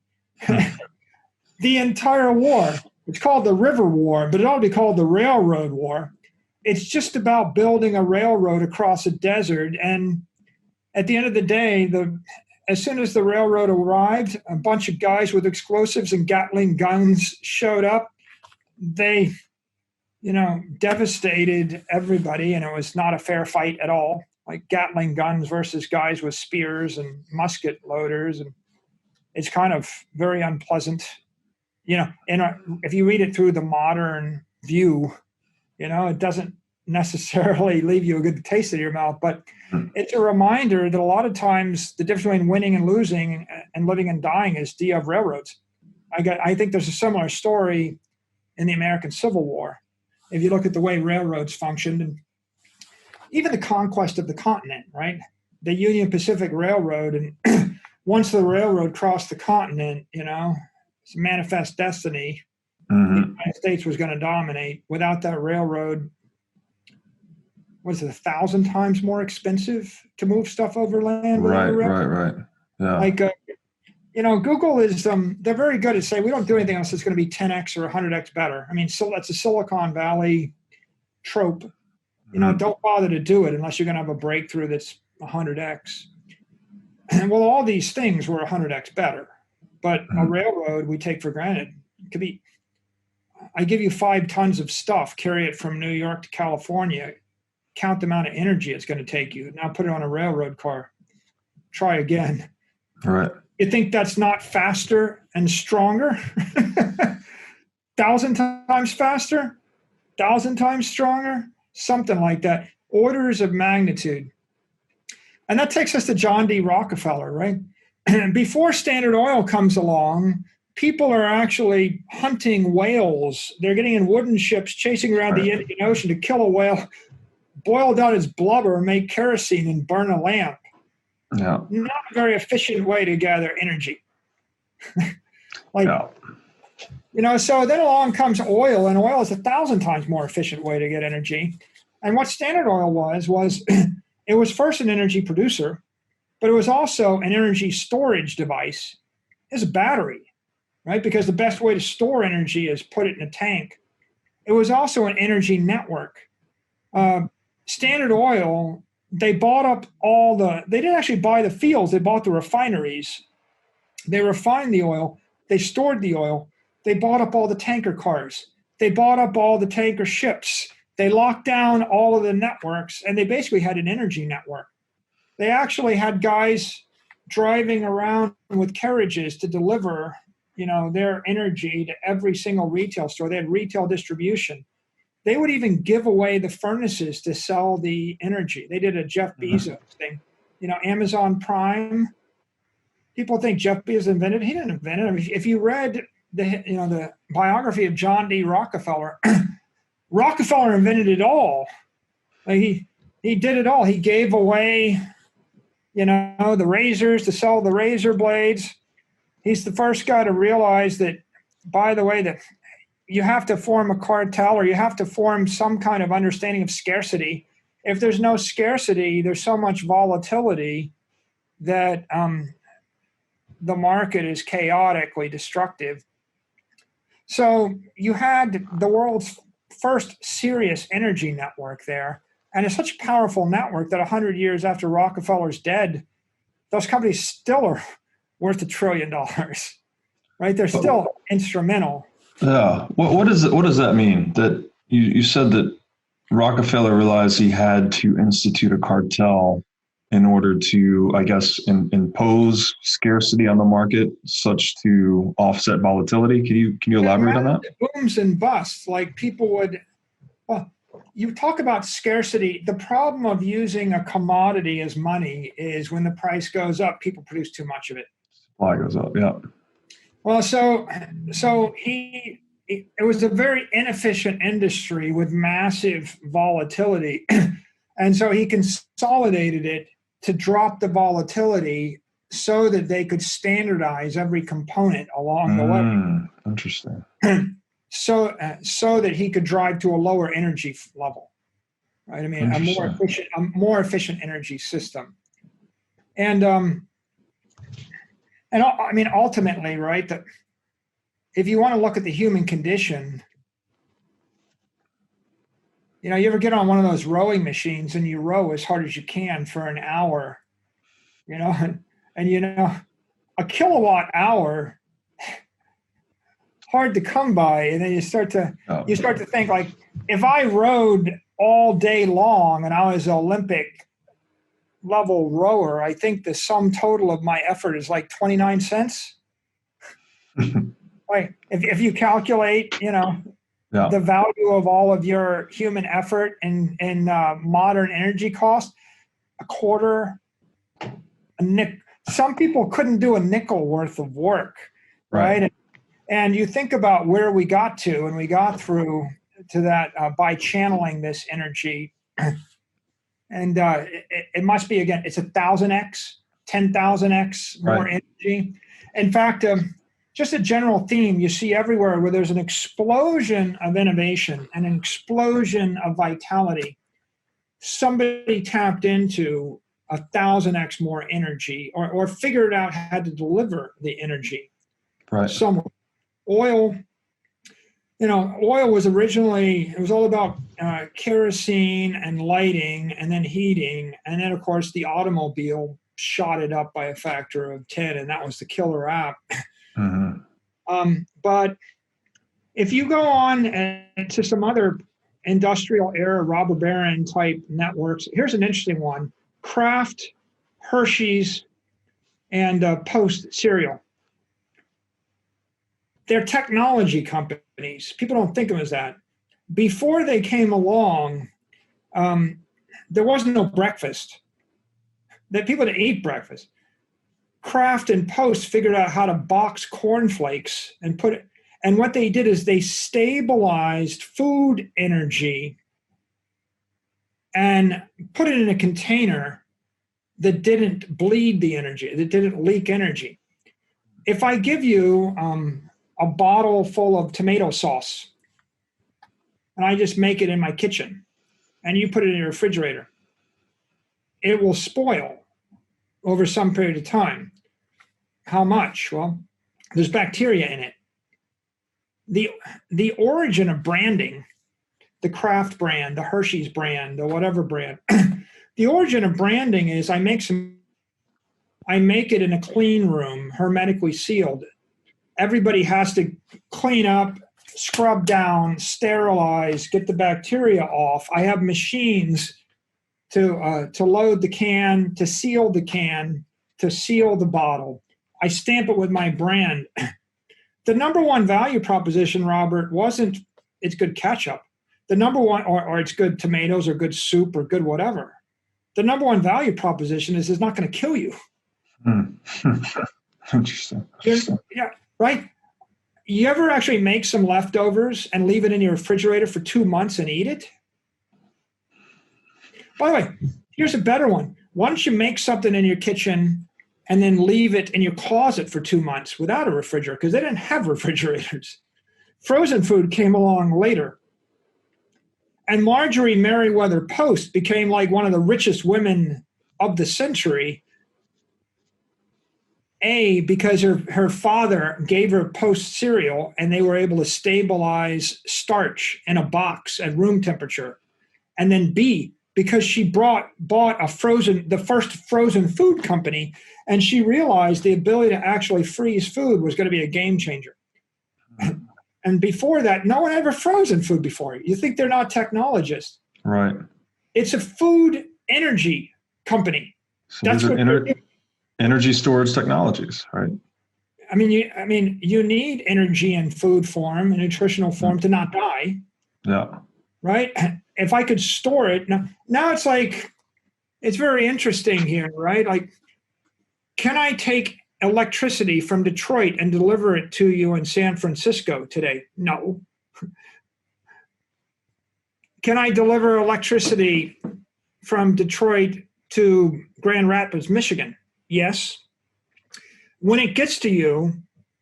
[SPEAKER 1] The entire war, it's called the River War, but it ought to be called the Railroad War. It's just about building a railroad across a desert. And at the end of the day, as soon as the railroad arrived, a bunch of guys with explosives and Gatling guns showed up. They, devastated everybody, and it was not a fair fight at all. Like Gatling guns versus guys with spears and musket loaders, and it's kind of very unpleasant. If you read it through the modern view, it doesn't necessarily leave you a good taste in your mouth, but it's a reminder that a lot of times the difference between winning and losing and living and dying is do you have railroads? I think there's a similar story in the American Civil War. If you look at the way railroads functioned, and even the conquest of the continent, right? The Union Pacific Railroad, and once the railroad crossed the continent, it's a manifest destiny. Mm-hmm. The United States was going to dominate. Without that railroad, what is it, 1,000 times more expensive to move stuff over land?
[SPEAKER 3] Right. Yeah.
[SPEAKER 1] Like, Google is, they're very good at saying, we don't do anything else that's going to be 10x or 100x better. I mean, so that's a Silicon Valley trope. Don't bother to do it unless you're going to have a breakthrough that's 100x. And well, all these things were 100x better. But a railroad we take for granted. It could be, I give you 5 tons of stuff, carry it from New York to California, count the amount of energy it's going to take you. Now put it on a railroad car. Try again.
[SPEAKER 3] Right.
[SPEAKER 1] You think that's not faster and stronger? 1,000 times faster? 1,000 times stronger? Something like that. Orders of magnitude. And that takes us to John D. Rockefeller, right? Before Standard Oil comes along, people are actually hunting whales. They're getting in wooden ships, chasing around the Indian Ocean to kill a whale, boil down its blubber, make kerosene, and burn a lamp.
[SPEAKER 3] Yeah.
[SPEAKER 1] Not a very efficient way to gather energy. So then along comes oil, and oil is 1,000 times more efficient way to get energy. And what Standard Oil was it was first an energy producer, but it was also an energy storage device. It's a battery, right? Because the best way to store energy is put it in a tank. It was also an energy network. Standard Oil, they bought up they didn't actually buy the fields, they bought the refineries. They refined the oil, they stored the oil, they bought up all the tanker cars, they bought up all the tanker ships, they locked down all of the networks, and they basically had an energy network. They actually had guys driving around with carriages to deliver, their energy to every single retail store. They had retail distribution. They would even give away the furnaces to sell the energy. They did a Jeff Bezos thing. Amazon Prime. People think Jeff Bezos invented it. He didn't invent it. I mean, if you read the biography of John D. Rockefeller, Rockefeller invented it all. Like he did it all. He gave away, the razors to sell the razor blades. He's the first guy to realize that, by the way, that you have to form a cartel, or you have to form some kind of understanding of scarcity. If there's no scarcity, there's so much volatility that the market is chaotically destructive. So you had the world's first serious energy network there. And it's such a powerful network that 100 years after Rockefeller's dead, those companies still are worth $1 trillion, right? They're still instrumental.
[SPEAKER 3] Yeah. What does that mean? That you said that Rockefeller realized he had to institute a cartel in order to, I guess, impose scarcity on the market, such to offset volatility. Can you elaborate on that?
[SPEAKER 1] Booms and busts, like people would. Well, you talk about scarcity. The problem of using a commodity as money is when the price goes up, people produce too much of it.
[SPEAKER 3] Supply goes up. Yeah.
[SPEAKER 1] Well, so it was a very inefficient industry with massive volatility. And so he consolidated it to drop the volatility so that they could standardize every component along the way.
[SPEAKER 3] Interesting.
[SPEAKER 1] So that he could drive to a lower energy level, right? I mean, a more efficient energy system. And I mean, ultimately, right, that if you want to look at the human condition, you ever get on one of those rowing machines and you row as hard as you can for an hour, and a kilowatt hour, hard to come by. And then you start to think, like, if I rowed all day long and I was an Olympic level rower, I think the sum total of my effort is like 29 cents. Like if you calculate, the value of all of your human effort and modern energy cost, a quarter, a nickel. Some people couldn't do a nickel worth of work, right? And you think about where we got to, and we got through to that by channeling this energy. And it must be, again, it's 1,000x, 10,000x more energy. In fact, just a general theme you see everywhere where there's an explosion of innovation and an explosion of vitality. somebody tapped into 1,000x more energy, or figured out how to deliver the energy.
[SPEAKER 3] Right.
[SPEAKER 1] Somewhere. Oil, oil was originally, it was all about kerosene and lighting and then heating. And then, of course, the automobile shot it up by a factor of 10, and that was the killer app. But if you go on to some other industrial era robber baron type networks, here's an interesting one: Kraft, Hershey's, and Post cereal. They're technology companies. People don't think of them as that. Before they came along, there wasn't no breakfast. That people didn't eat breakfast. Kraft and Post figured out how to box cornflakes and put it. And what they did is they stabilized food energy and put it in a container that didn't bleed the energy, that didn't leak energy. If I give you a bottle full of tomato sauce, and I just make it in my kitchen, and you put it in your refrigerator, it will spoil over some period of time. How much? Well, there's bacteria in it. The origin of branding, the Kraft brand, the Hershey's brand, the whatever brand, the origin of branding is I make it in a clean room, hermetically sealed. Everybody has to clean up, scrub down, sterilize, get the bacteria off. I have machines to load the can, to seal the can, to seal the bottle. I stamp it with my brand. The number one value proposition, Robert, wasn't it's good ketchup. The number one, or it's good tomatoes or good soup or good whatever. The number one value proposition is it's not going to kill you.
[SPEAKER 3] Interesting.
[SPEAKER 1] Yeah, right? You ever actually make some leftovers and leave it in your refrigerator for 2 months and eat it? By the way, here's a better one. Why don't you make something in your kitchen and then leave it in your closet for 2 months without a refrigerator? Because they didn't have refrigerators. Frozen food came along later. And Marjorie Merriweather Post became like one of the richest women of the century. Because her father gave her Post cereal and they were able to stabilize starch in a box at room temperature. And then B, because she bought the first frozen food company, and she realized the ability to actually freeze food was going to be a game changer. And before that, no one ever frozen food before. You think they're not technologists.
[SPEAKER 3] Right.
[SPEAKER 1] It's a food energy company.
[SPEAKER 3] So
[SPEAKER 1] that's what
[SPEAKER 3] energy storage technologies, right?
[SPEAKER 1] I mean, you need energy in food form, in nutritional form, to not die.
[SPEAKER 3] Yeah.
[SPEAKER 1] Right? If I could store it, now it's like, it's very interesting here, right? Like, can I take electricity from Detroit and deliver it to you in San Francisco today? No. Can I deliver electricity from Detroit to Grand Rapids, Michigan? Yes. When it gets to you,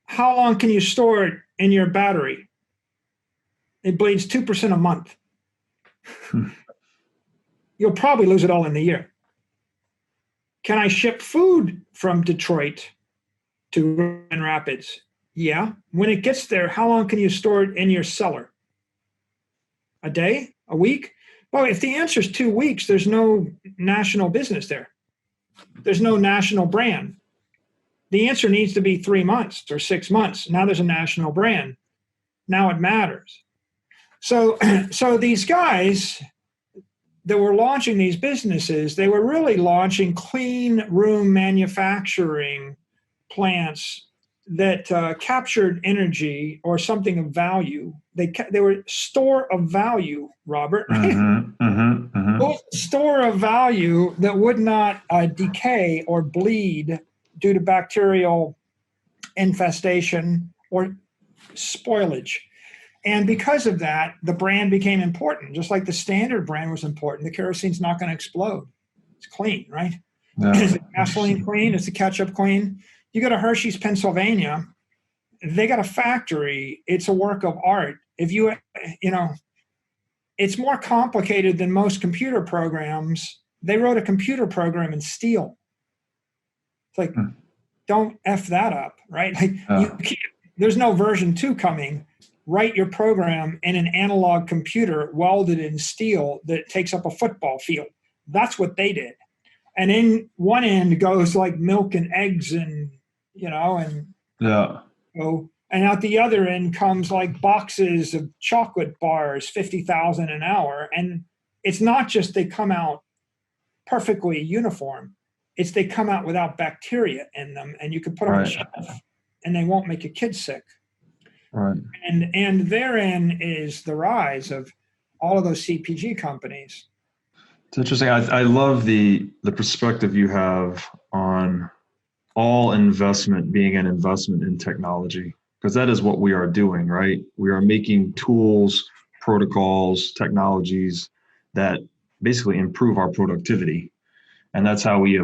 [SPEAKER 1] how long can you store it in your battery? It bleeds 2% a month. You'll probably lose it all in the year. Can I ship food from Detroit to Grand Rapids? Yeah. When it gets there, how long can you store it in your cellar? A day? A week? Well, if the answer is 2 weeks, there's no national business there. There's no national brand. The answer needs to be 3 months or 6 months. Now there's a national brand. Now it matters. So these guys that were launching these businesses, they were really launching clean room manufacturing plants that captured energy or something of value. They were store of value, Robert. Store of value that would not decay or bleed due to bacterial infestation or spoilage. And because of that, the brand became important. Just like the standard brand was important, the kerosene's not going to explode. It's clean, right? Yeah. Is the gasoline clean? Is the ketchup clean? You go to Hershey's, Pennsylvania, they got a factory. It's a work of art. If you it's more complicated than most computer programs. They wrote a computer program in steel. It's like, don't F that up, right? Like you can't, there's no version 2 coming. Write your program in an analog computer welded in steel that takes up a football field. That's what they did. And in one end goes like milk and eggs and, and and out the other end comes like boxes of chocolate bars, 50,000 an hour. And it's not just they come out perfectly uniform. It's they come out without bacteria in them, and you can put them on a shelf and they won't make your kids sick.
[SPEAKER 3] Right.
[SPEAKER 1] And therein is the rise of all of those CPG companies.
[SPEAKER 3] It's interesting. I love the perspective you have on all investment being an investment in technology, because that is what we are doing, right? We are making tools, protocols, technologies that basically improve our productivity. And that's how we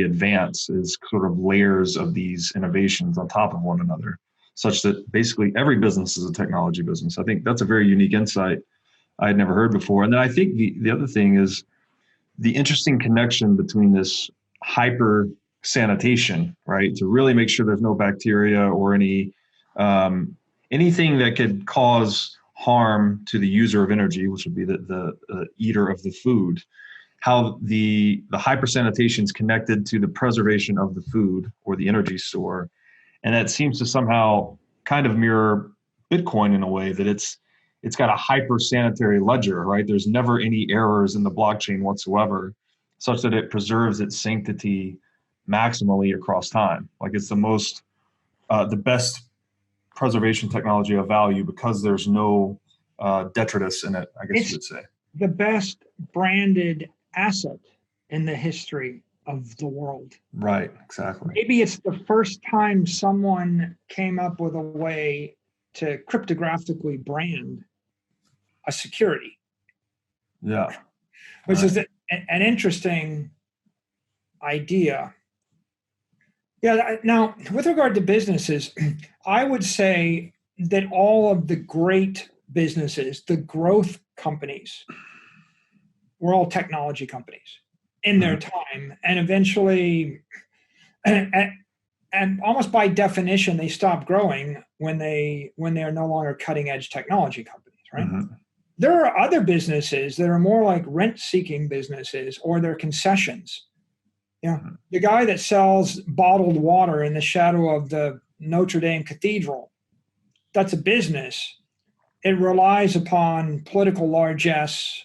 [SPEAKER 3] advance, is sort of layers of these innovations on top of one another, such that basically every business is a technology business. I think that's a very unique insight I had never heard before. And then I think the other thing is the interesting connection between this hyper sanitation, right? To really make sure there's no bacteria or anything that could cause harm to the user of energy, which would be the eater of the food. How the hypersanitation is connected to the preservation of the food or the energy store. And that seems to somehow kind of mirror Bitcoin in a way that it's got a hyper-sanitary ledger, right? There's never any errors in the blockchain whatsoever, such that it preserves its sanctity maximally across time. Like it's the best preservation technology of value because there's no detritus in it, I guess you would say.
[SPEAKER 1] The best branded asset in the history of the world.
[SPEAKER 3] Right, exactly.
[SPEAKER 1] Maybe it's the first time someone came up with a way to cryptographically brand a security.
[SPEAKER 3] Yeah.
[SPEAKER 1] Which is an interesting idea. Yeah. Now, with regard to businesses, I would say that all of the great businesses, the growth companies, were all technology companies in their time. And eventually, and almost by definition, they stop growing when they are no longer cutting edge technology companies, right? Mm-hmm. There are other businesses that are more like rent-seeking businesses, or they're concessions. The guy that sells bottled water in the shadow of the Notre Dame Cathedral, that's a business. It relies upon political largesse.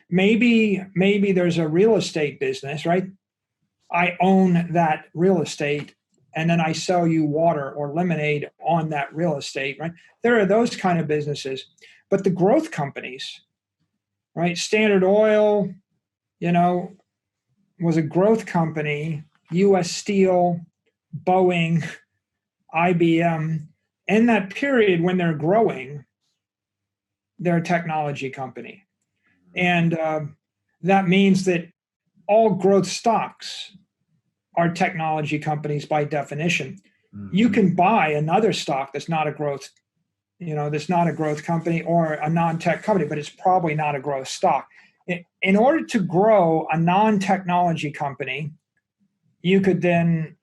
[SPEAKER 1] Maybe there's a real estate business, right? I own that real estate, and then I sell you water or lemonade on that real estate, right? There are those kind of businesses. But the growth companies, right? Standard Oil, was a growth company. U.S. Steel, Boeing, IBM. In that period when they're growing, they're a technology company. And that means that all growth stocks are technology companies by definition. Mm-hmm. You can buy another stock that's not a growth that's not a growth company or a non-tech company, but it's probably not a growth stock. In order to grow a non-technology company, you could then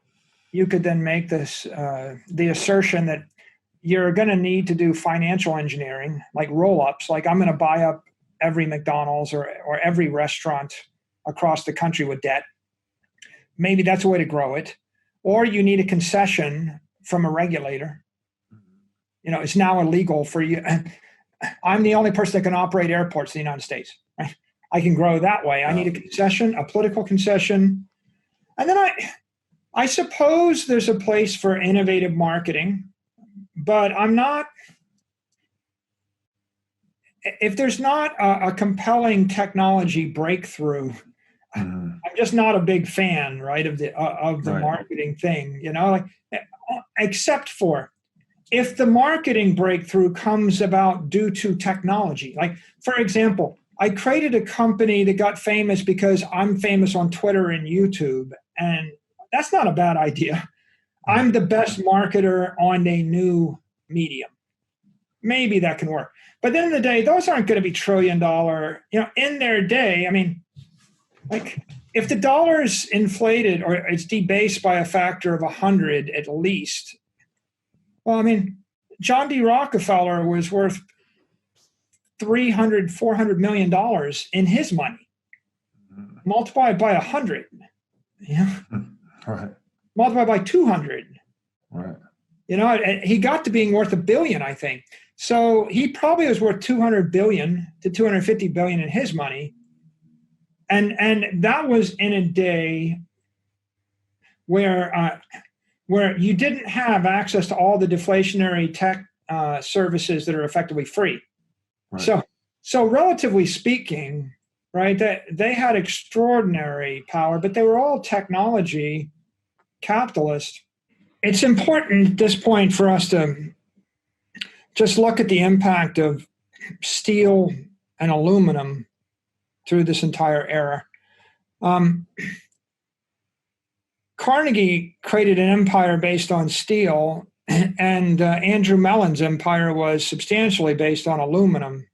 [SPEAKER 1] make this the assertion that you're going to need to do financial engineering, like roll-ups, like I'm going to buy up every McDonald's or every restaurant across the country with debt. Maybe that's a way to grow it. Or you need a concession from a regulator. It's now illegal for you. I'm the only person that can operate airports in the United States. Right? I can grow that way. I need a concession, a political concession. And then I suppose there's a place for innovative marketing, but if there's not a compelling technology breakthrough, I'm just not a big fan, right, of the marketing thing, except for if the marketing breakthrough comes about due to technology. Like, for example, I created a company that got famous because I'm famous on Twitter and YouTube, and that's not a bad idea. I'm the best marketer on a new medium. maybe that can work. But at the end of the day, those aren't going to be $1 trillion, in their day. I mean, like if the dollar's inflated or it's debased by a factor of 100 at least, well, I mean, John D. Rockefeller was worth $400 million in his money. Multiply it by 100.
[SPEAKER 3] Right.
[SPEAKER 1] Multiply by 200.
[SPEAKER 3] Right.
[SPEAKER 1] He got to being worth $1 billion, I think. So he probably was worth 200 billion to 250 billion in his money. And that was in a day where you didn't have access to all the deflationary tech services that are effectively free. Right. So relatively speaking, right, that they had extraordinary power, but they were all technology capitalist. It's important at this point for us to just look at the impact of steel and aluminum through this entire era. Carnegie created an empire based on steel, and Andrew Mellon's empire was substantially based on aluminum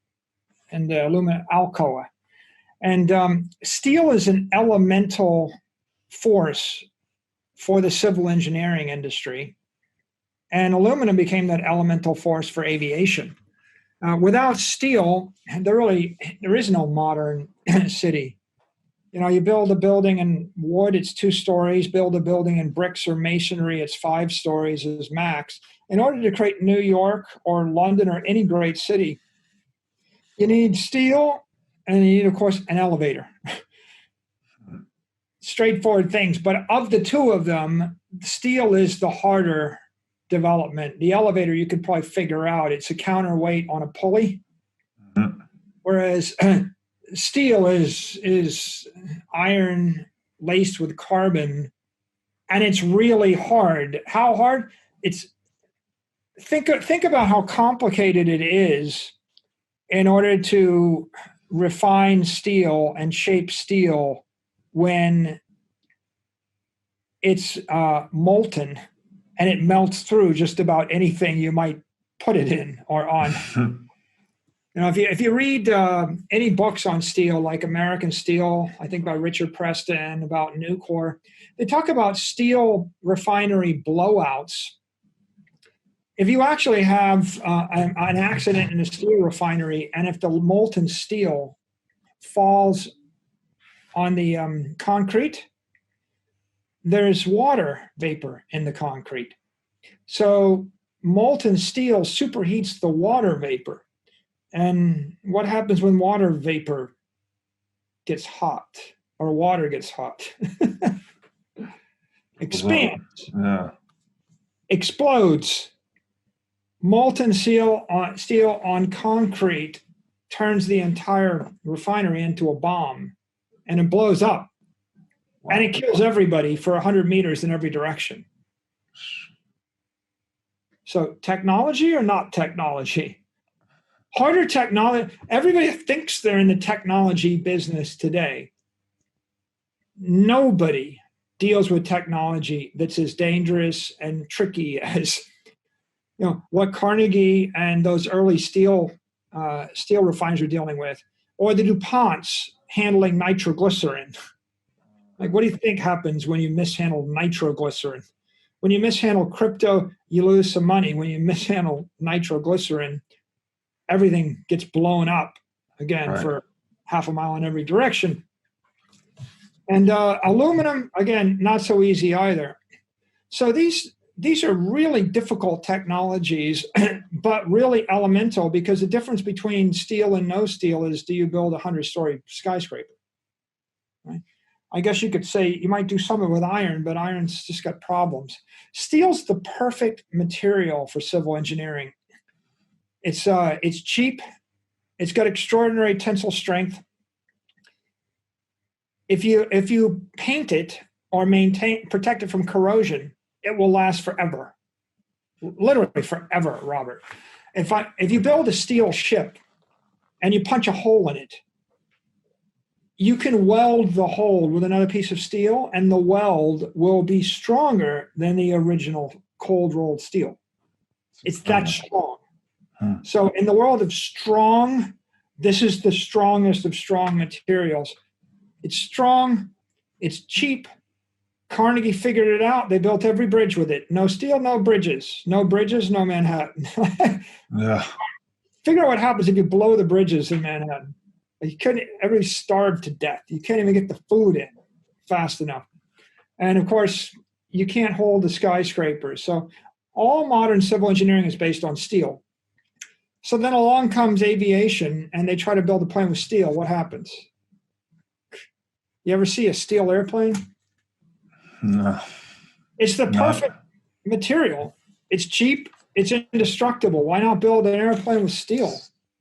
[SPEAKER 1] and aluminum Alcoa. And steel is an elemental force for the civil engineering industry, and aluminum became that elemental force for aviation. Without steel, there is no modern city. You build a building in wood, it's 2 stories. Build a building in bricks or masonry, it's 5 stories as max. In order to create New York or London or any great city, you need steel and you need, of course, an elevator. Straightforward things. But of the two of them, steel is the harder development. The elevator you could probably figure out. It's a counterweight on a pulley. Whereas steel is iron laced with carbon, and it's really hard. How hard? Think about how complicated it is in order to refine steel and shape steel when it's molten and it melts through just about anything you might put it in or on. If you read any books on steel, like American Steel, I think by Richard Preston, about Nucor, they talk about steel refinery blowouts. If you actually have an accident in a steel refinery, and if the molten steel falls on the concrete, there's water vapor in the concrete. So molten steel superheats the water vapor. And what happens when water vapor gets hot or water gets hot? Expands.
[SPEAKER 3] Yeah.
[SPEAKER 1] Explodes. Molten steel on concrete turns the entire refinery into a bomb, and it blows up. Wow. And it kills everybody for 100 meters in every direction. So technology or not technology? Harder technology. Everybody thinks they're in the technology business today. Nobody deals with technology that's as dangerous and tricky as what Carnegie and those early steel refiners are dealing with, or the DuPonts handling nitroglycerin. Like, what do you think happens when you mishandle nitroglycerin? When you mishandle crypto, you lose some money. When you mishandle nitroglycerin, everything gets blown up again, right, for half a mile in every direction. And aluminum, again, not so easy either. So these are really difficult technologies, but really elemental, because the difference between steel and no steel is, do you build a 100-story skyscraper? Right? I guess you could say you might do something with iron, but iron's just got problems. Steel's the perfect material for civil engineering. It's cheap. It's got extraordinary tensile strength. If you paint it or protect it from corrosion, it will last forever. Literally forever, Robert. If you build a steel ship and you punch a hole in it, you can weld the hole with another piece of steel, and the weld will be stronger than the original cold rolled steel. It's that strong. So in the world of strong, this is the strongest of strong materials. It's strong, it's cheap. Carnegie figured it out. They built every bridge with it. No steel, no bridges. No bridges, no Manhattan.
[SPEAKER 3] Yeah.
[SPEAKER 1] Figure out what happens if you blow the bridges in Manhattan. You couldn't, everybody starved to death. You can't even get the food in fast enough. And of course, you can't hold the skyscrapers. So all modern civil engineering is based on steel. So then along comes aviation, and they try to build a plane with steel. What happens? You ever see a steel airplane?
[SPEAKER 3] No.
[SPEAKER 1] It's the perfect material. It's cheap. It's indestructible. Why not build an airplane with steel?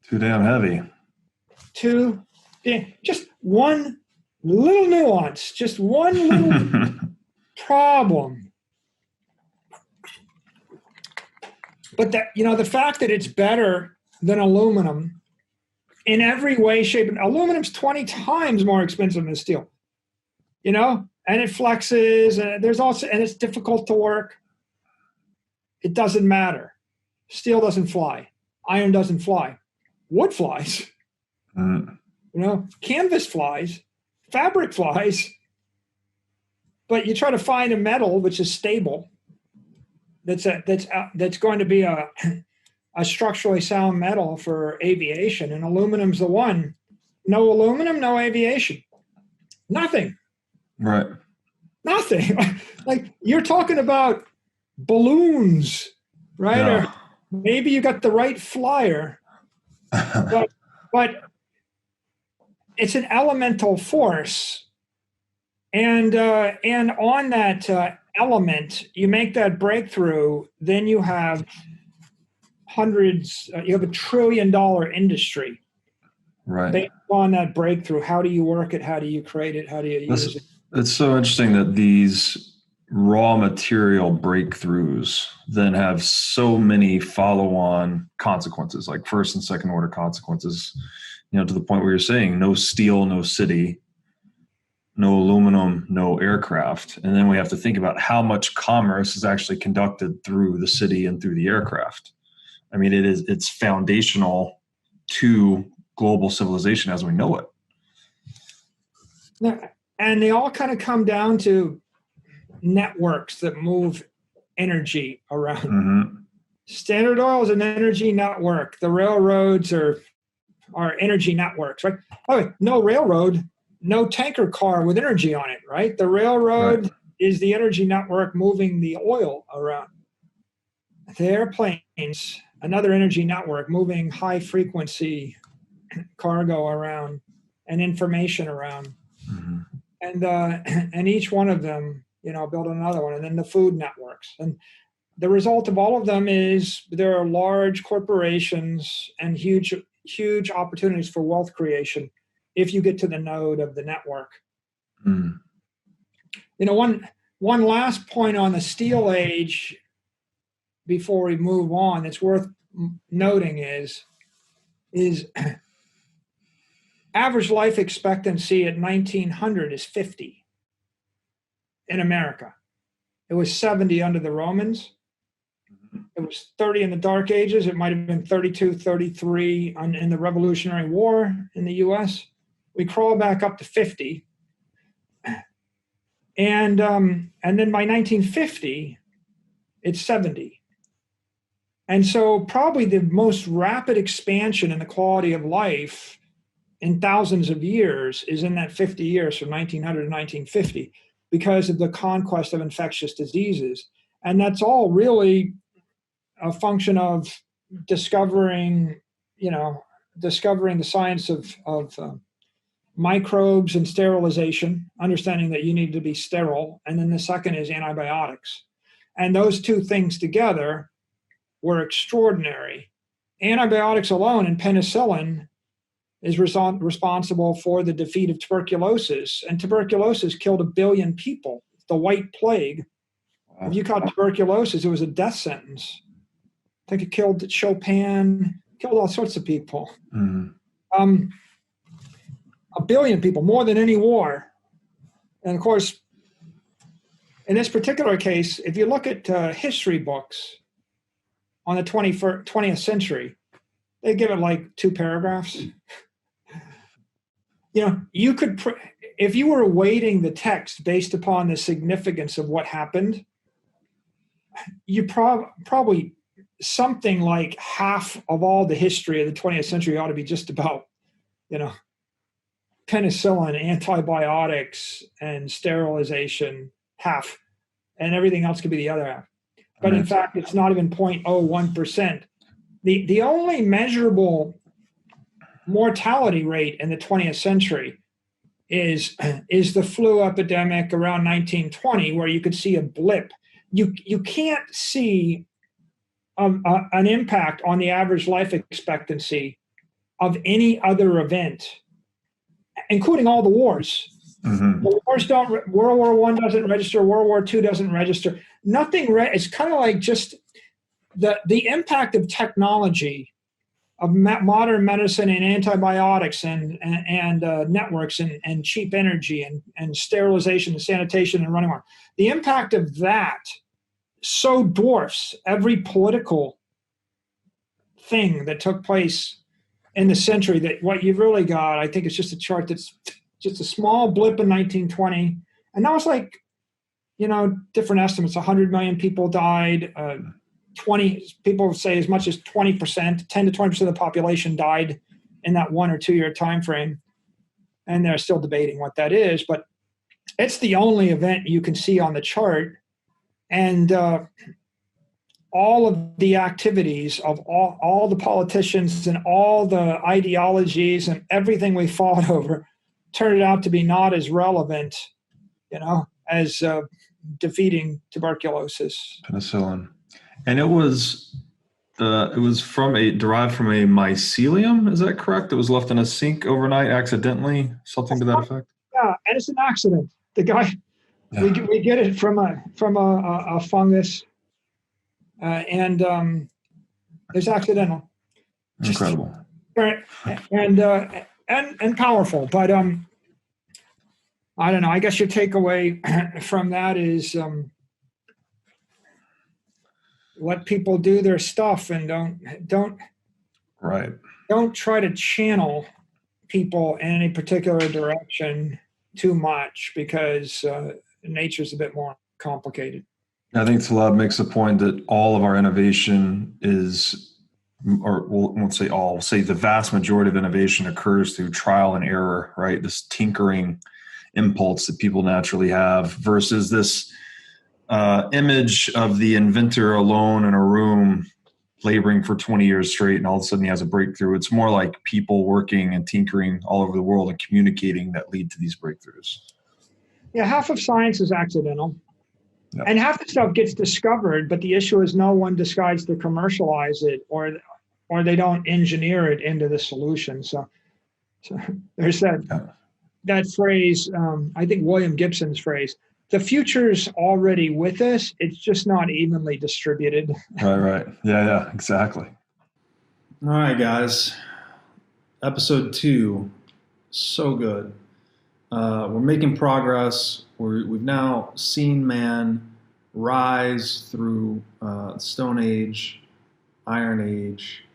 [SPEAKER 3] Too damn heavy.
[SPEAKER 1] Just one little nuance, just one little problem. But that, the fact that it's better than aluminum in every way, shape, and aluminum's 20 times more expensive than steel, and it flexes, and it's difficult to work. It doesn't matter. Steel doesn't fly. Iron doesn't fly. Wood flies. Canvas flies. Fabric flies. But you try to find a metal which is stable, that's going to be a structurally sound metal for aviation, and aluminum's the one. No aluminum, no aviation. Nothing.
[SPEAKER 3] Right.
[SPEAKER 1] Nothing. Like you're talking about balloons, right?
[SPEAKER 3] Yeah.
[SPEAKER 1] Or maybe you got the right flyer, but it's an elemental force, and on that element, you make that breakthrough, then you have hundreds. You have $1 trillion industry,
[SPEAKER 3] Right.
[SPEAKER 1] based on that breakthrough. How do you work it? How do you create it? How do you use it?
[SPEAKER 3] It's so interesting that these raw material breakthroughs then have so many follow-on consequences, like first and second order consequences, to the point where you're saying no steel, no city, no aluminum, no aircraft. And then we have to think about how much commerce is actually conducted through the city and through the aircraft. I mean, it's foundational to global civilization as we know it.
[SPEAKER 1] And they all kind of come down to networks that move energy around.
[SPEAKER 3] Mm-hmm.
[SPEAKER 1] Standard Oil is an energy network. The railroads are energy networks, right? Oh, no railroad, no tanker car with energy on it, right? The railroad is the energy network moving the oil around. The airplanes, another energy network moving high frequency cargo around and information around.
[SPEAKER 3] Mm-hmm.
[SPEAKER 1] And each one of them, build another one, and then the food networks. And the result of all of them is there are large corporations and huge opportunities for wealth creation if you get to the node of the network.
[SPEAKER 3] Mm.
[SPEAKER 1] One last point on the steel age before we move on that's worth noting is average life expectancy at 1900 is 50 in America. It was 70 under the Romans. It was 30 in the Dark Ages. It might have been 32, 33 in the Revolutionary War in the U.S. We crawl back up to 50. And then by 1950, it's 70. And so probably the most rapid expansion in the quality of life in thousands of years is in that 50 years from 1900 to 1950 because of the conquest of infectious diseases. And that's all really a function of discovering the science of microbes and sterilization, understanding that you need to be sterile. And then the second is antibiotics. And those two things together were extraordinary. Antibiotics alone and penicillin is responsible for the defeat of tuberculosis. And tuberculosis killed 1 billion people. The White Plague. If you caught tuberculosis, it was a death sentence. I think it killed Chopin, killed all sorts of people.
[SPEAKER 3] Mm.
[SPEAKER 1] 1 billion people, more than any war. And of course, in this particular case, if you look at history books on the 20th century, They give it like 2 paragraphs. You know, you could, if you were weighting the text based upon the significance of what happened, you probably something like half of all the history of the 20th century ought to be just about, you know, penicillin, antibiotics, and sterilization, half, and everything else could be the other half. But in fact, it's not even 0.01%. The only measurable mortality rate in the 20th century is the flu epidemic around 1920, where you could see a blip. You can't see an impact on the average life expectancy of any other event, including all the wars.
[SPEAKER 3] Mm-hmm.
[SPEAKER 1] The wars don't. World War I doesn't register. World War II doesn't register. Nothing. It's kind of like just the impact of technology, of modern medicine and antibiotics and networks and cheap energy and sterilization and sanitation and running water. The impact of that so dwarfs every political thing that took place in the century that what you've really got, I think, is just a chart that's just a small blip in 1920. And that was like, you know, different estimates. 100 million people died. 20 people say as much as 20%, 10 to 20% of the population died in that 1 or 2 year time frame. And they're still debating what that is, but it's the only event you can see on the chart. And all of the activities of all the politicians and all the ideologies and everything we fought over turned out to be not as relevant, you know, as defeating tuberculosis.
[SPEAKER 3] Penicillin. And it was derived from a mycelium. Is that correct? It was left in a sink overnight accidentally, something to that effect.
[SPEAKER 1] Yeah, and it's an accident. The guy, yeah. we get it from a fungus, and it's accidental.
[SPEAKER 3] Incredible.
[SPEAKER 1] And powerful, but I don't know. I guess your takeaway from that is let people do their stuff and don't try to channel people in any particular direction too much, because nature's a bit more complicated.
[SPEAKER 3] I think Taleb makes a point that all of our innovation is, or won't say all, we'll say the vast majority of innovation occurs through trial and error, right? This tinkering impulse that people naturally have versus this image of the inventor alone in a room laboring for 20 years straight, and all of a sudden he has a breakthrough. It's more like people working and tinkering all over the world and communicating that lead to these breakthroughs.
[SPEAKER 1] Yeah, half of science is accidental.
[SPEAKER 3] Yep.
[SPEAKER 1] And half the stuff gets discovered, but the issue is no one decides to commercialize it, or they don't engineer it into the solution. So there's that phrase, I think William Gibson's phrase, the future's already with us, it's just not evenly distributed.
[SPEAKER 3] Right. Yeah, exactly.
[SPEAKER 2] All right, guys. Episode 2, so good. We're making progress. We've now seen man rise through Stone Age, Iron Age,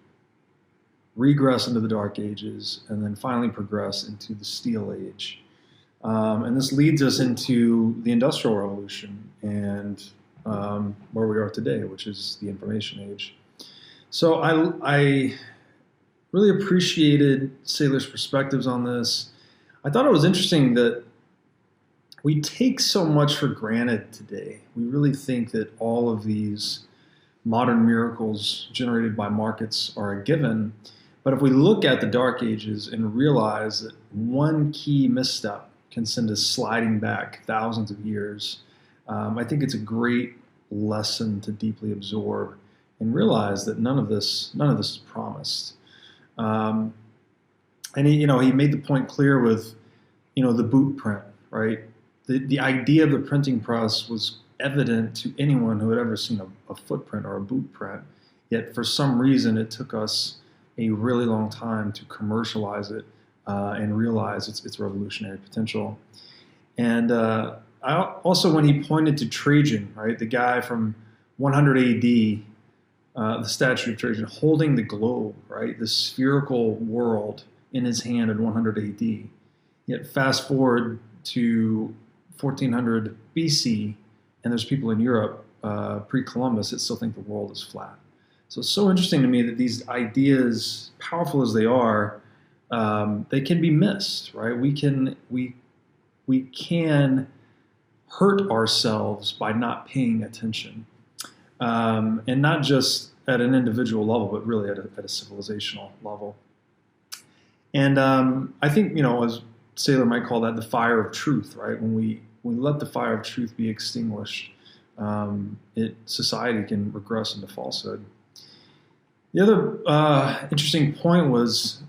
[SPEAKER 2] regress into the Dark Ages, and then finally progress into the Steel Age. And this leads us into the Industrial Revolution and where we are today, which is the Information Age. So I really appreciated Saylor's perspectives on this. I thought it was interesting that we take so much for granted today. We really think that all of these modern miracles generated by markets are a given. But if we look at the Dark Ages and realize that one key misstep can send us sliding back thousands of years, I think it's a great lesson to deeply absorb and realize that none of this is promised. And he made the point clear with, the boot print, right? The idea of the printing press was evident to anyone who had ever seen a footprint or a boot print. Yet for some reason, it took us a really long time to commercialize it and realize its revolutionary potential. And I also, when he pointed to Trajan, right, the guy from 100 AD the statue of Trajan holding the globe, right? The spherical world in his hand in 100 AD. Yet fast forward to 1400 BC, and there's people in Europe pre-Columbus that still think the world is flat. So it's so interesting to me that these ideas, powerful as they are, they can be missed, right? We can hurt ourselves by not paying attention, and not just at an individual level, but really at a civilizational level. And I think, as Saylor might call that the fire of truth, right? When we let the fire of truth be extinguished, society can regress into falsehood. The other interesting point was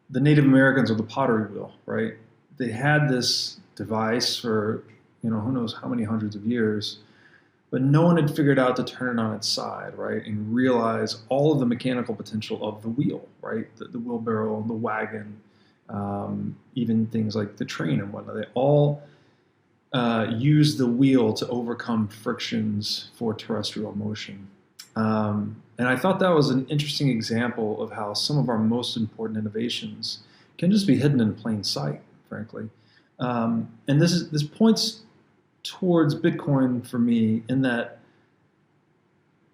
[SPEAKER 2] the Native Americans with the pottery wheel, right? They had this device for, who knows how many hundreds of years, but no one had figured out to turn it on its side, right? And realize all of the mechanical potential of the wheel, right? The wheelbarrow, the wagon, even things like the train and whatnot. They all use the wheel to overcome frictions for terrestrial motion. And I thought that was an interesting example of how some of our most important innovations can just be hidden in plain sight, frankly. And this points towards Bitcoin for me in that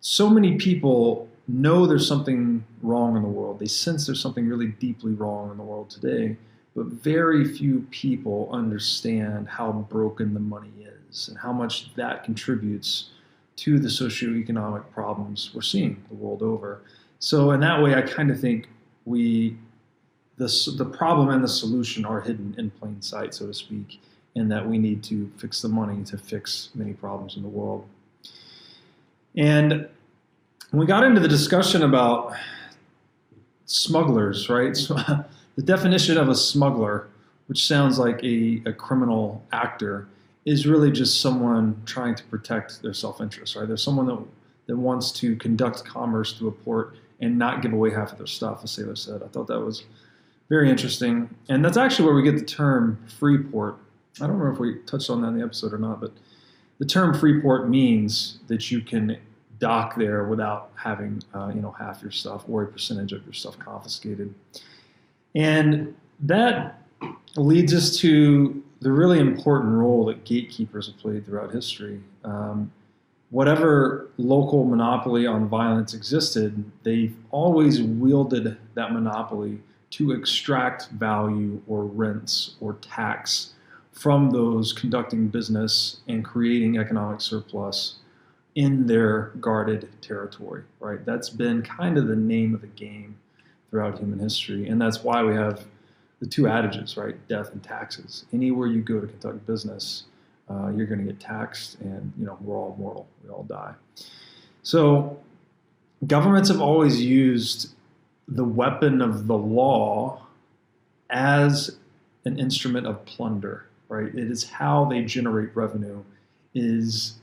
[SPEAKER 2] so many people know there's something wrong in the world. They sense there's something really deeply wrong in the world today, but very few people understand how broken the money is and how much that contributes to the socioeconomic problems we're seeing the world over. So in that way, I kind of think the problem and the solution are hidden in plain sight, so to speak, in that we need to fix the money to fix many problems in the world. And when we got into the discussion about smugglers, right? So the definition of a smuggler, which sounds like a criminal actor, is really just someone trying to protect their self-interest, right? There's someone that wants to conduct commerce through a port and not give away half of their stuff, as Saylor said. I thought that was very interesting. And that's actually where we get the term free port. I don't remember if we touched on that in the episode or not, but the term free port means that you can dock there without having half your stuff or a percentage of your stuff confiscated. And that leads us to the really important role that gatekeepers have played throughout history. Whatever local monopoly on violence existed, they've always wielded that monopoly to extract value or rents or tax from those conducting business and creating economic surplus in their guarded territory, right? That's been kind of the name of the game throughout human history. And that's why we have the two adages, right? Death and taxes. Anywhere you go to conduct business, you're going to get taxed, and we're all mortal. We all die. So governments have always used the weapon of the law as an instrument of plunder, right? It is how they generate revenue, is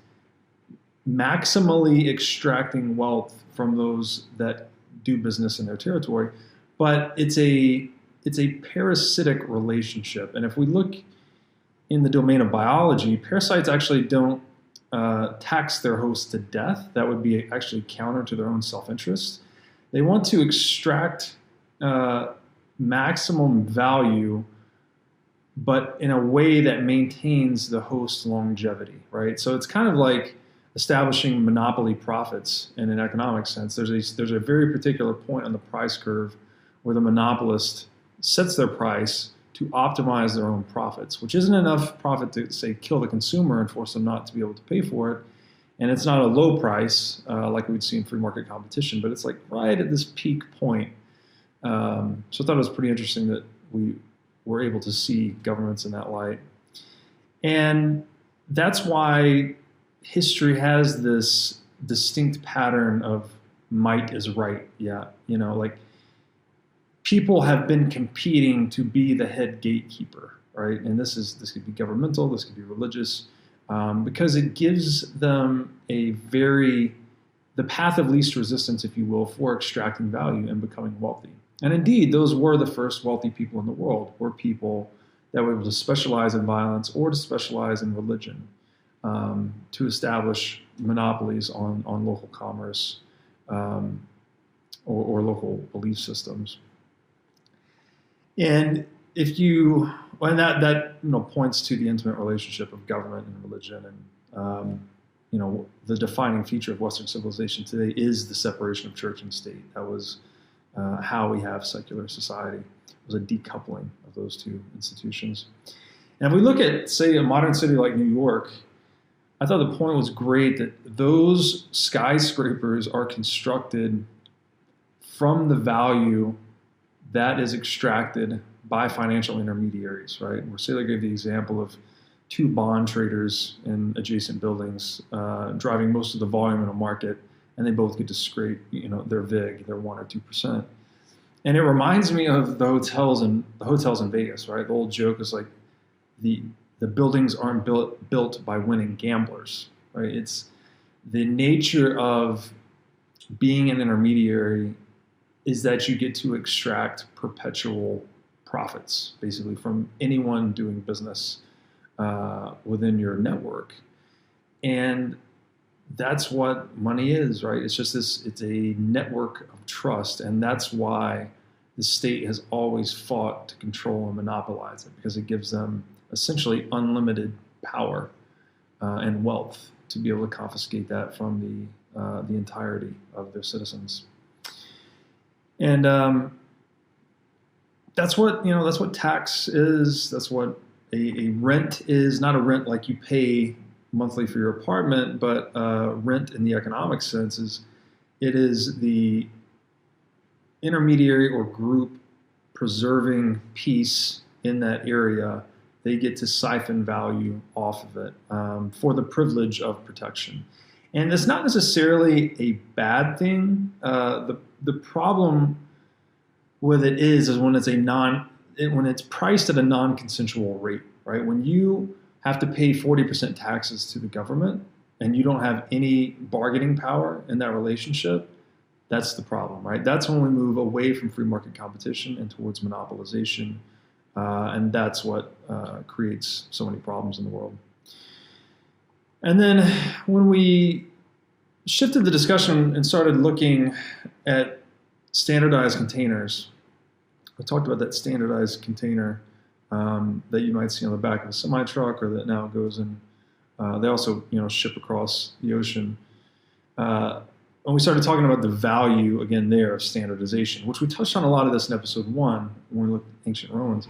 [SPEAKER 2] maximally extracting wealth from those that do business in their territory. But it's a parasitic relationship. And if we look in the domain of biology, parasites actually don't tax their host to death. That would be actually counter to their own self-interest. They want to extract maximum value, but in a way that maintains the host's longevity, right? So it's kind of like establishing monopoly profits in an economic sense. There's a very particular point on the price curve where the monopolist sets their price to optimize their own profits, which isn't enough profit to, say, kill the consumer and force them not to be able to pay for it. And it's not a low price like we'd see in free market competition, but it's like right at this peak point. So I thought it was pretty interesting that we were able to see governments in that light. And that's why history has this distinct pattern of might is right. Yeah, like people have been competing to be the head gatekeeper, right? And this could be governmental, this could be religious, because it gives them the path of least resistance, if you will, for extracting value and becoming wealthy. And indeed, those were the first wealthy people in the world, were people that were able to specialize in violence or to specialize in religion, to establish monopolies on local commerce or local belief systems. And if you, and that points to the intimate relationship of government and religion, and the defining feature of Western civilization today is the separation of church and state. That was how we have secular society. It was a decoupling of those two institutions. And if we look at, say, a modern city like New York, I thought the point was great that those skyscrapers are constructed from the value that is extracted by financial intermediaries, right? Where Saylor gave the example of two bond traders in adjacent buildings driving most of the volume in a market, and they both get to scrape, their VIG, their 1 or 2%. And it reminds me of the hotels in Vegas, right? The old joke is like the buildings aren't built by winning gamblers, right? It's the nature of being an intermediary is that you get to extract perpetual profits, basically, from anyone doing business within your network. And that's what money is, right? It's just it's a network of trust. And that's why the state has always fought to control and monopolize it, because it gives them essentially unlimited power and wealth to be able to confiscate that from the entirety of their citizens. And that's what tax is. That's what a rent is. Not a rent like you pay monthly for your apartment, but rent in the economic sense it is the intermediary or group preserving peace in that area. They get to siphon value off of it for the privilege of protection. And it's not necessarily a bad thing. The problem with it is when when it's priced at a non-consensual rate, right? When you have to pay 40% taxes to the government and you don't have any bargaining power in that relationship, that's the problem, right? That's when we move away from free market competition and towards monopolization. And that's what creates so many problems in the world. And then when we shifted the discussion and started looking at standardized containers, I talked about that standardized container that you might see on the back of a semi-truck, or that now goes in. They also, ship across the ocean. And we started talking about the value, again, there of standardization, which we touched on a lot of this in episode 1 when we looked at ancient Romans.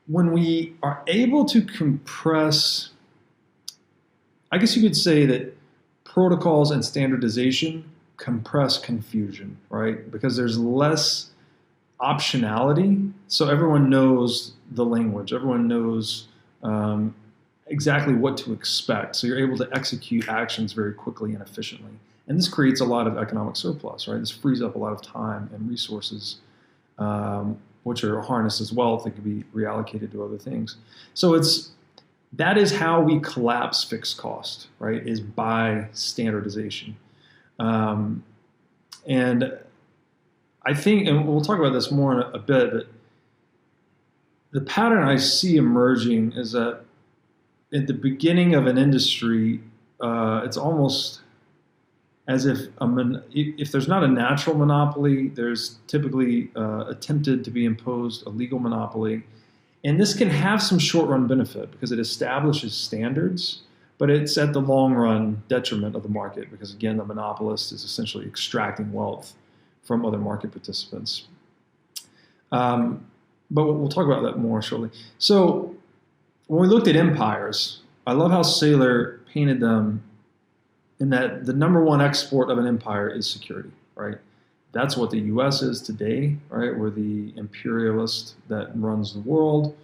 [SPEAKER 2] When we are able to compress, I guess you could say that protocols and standardization compress confusion, right? Because there's less optionality. So everyone knows the language. Everyone knows exactly what to expect. So you're able to execute actions very quickly and efficiently. And this creates a lot of economic surplus, right? This frees up a lot of time and resources, which are harnessed as wealth that can be reallocated to other things. So that is how we collapse fixed cost, right? Is by standardization. And I think, and we'll talk about this more in a bit, but the pattern I see emerging is that at the beginning of an industry, it's almost as if there's not a natural monopoly, there's typically attempted to be imposed a legal monopoly. And this can have some short-run benefit because it establishes standards, but it's at the long-run detriment of the market because, again, the monopolist is essentially extracting wealth from other market participants. But we'll talk about that more shortly. So when we looked at empires, I love how Saylor painted them in that the number one export of an empire is security, right? That's what the U.S. is today, right? We're the imperialist that runs the world.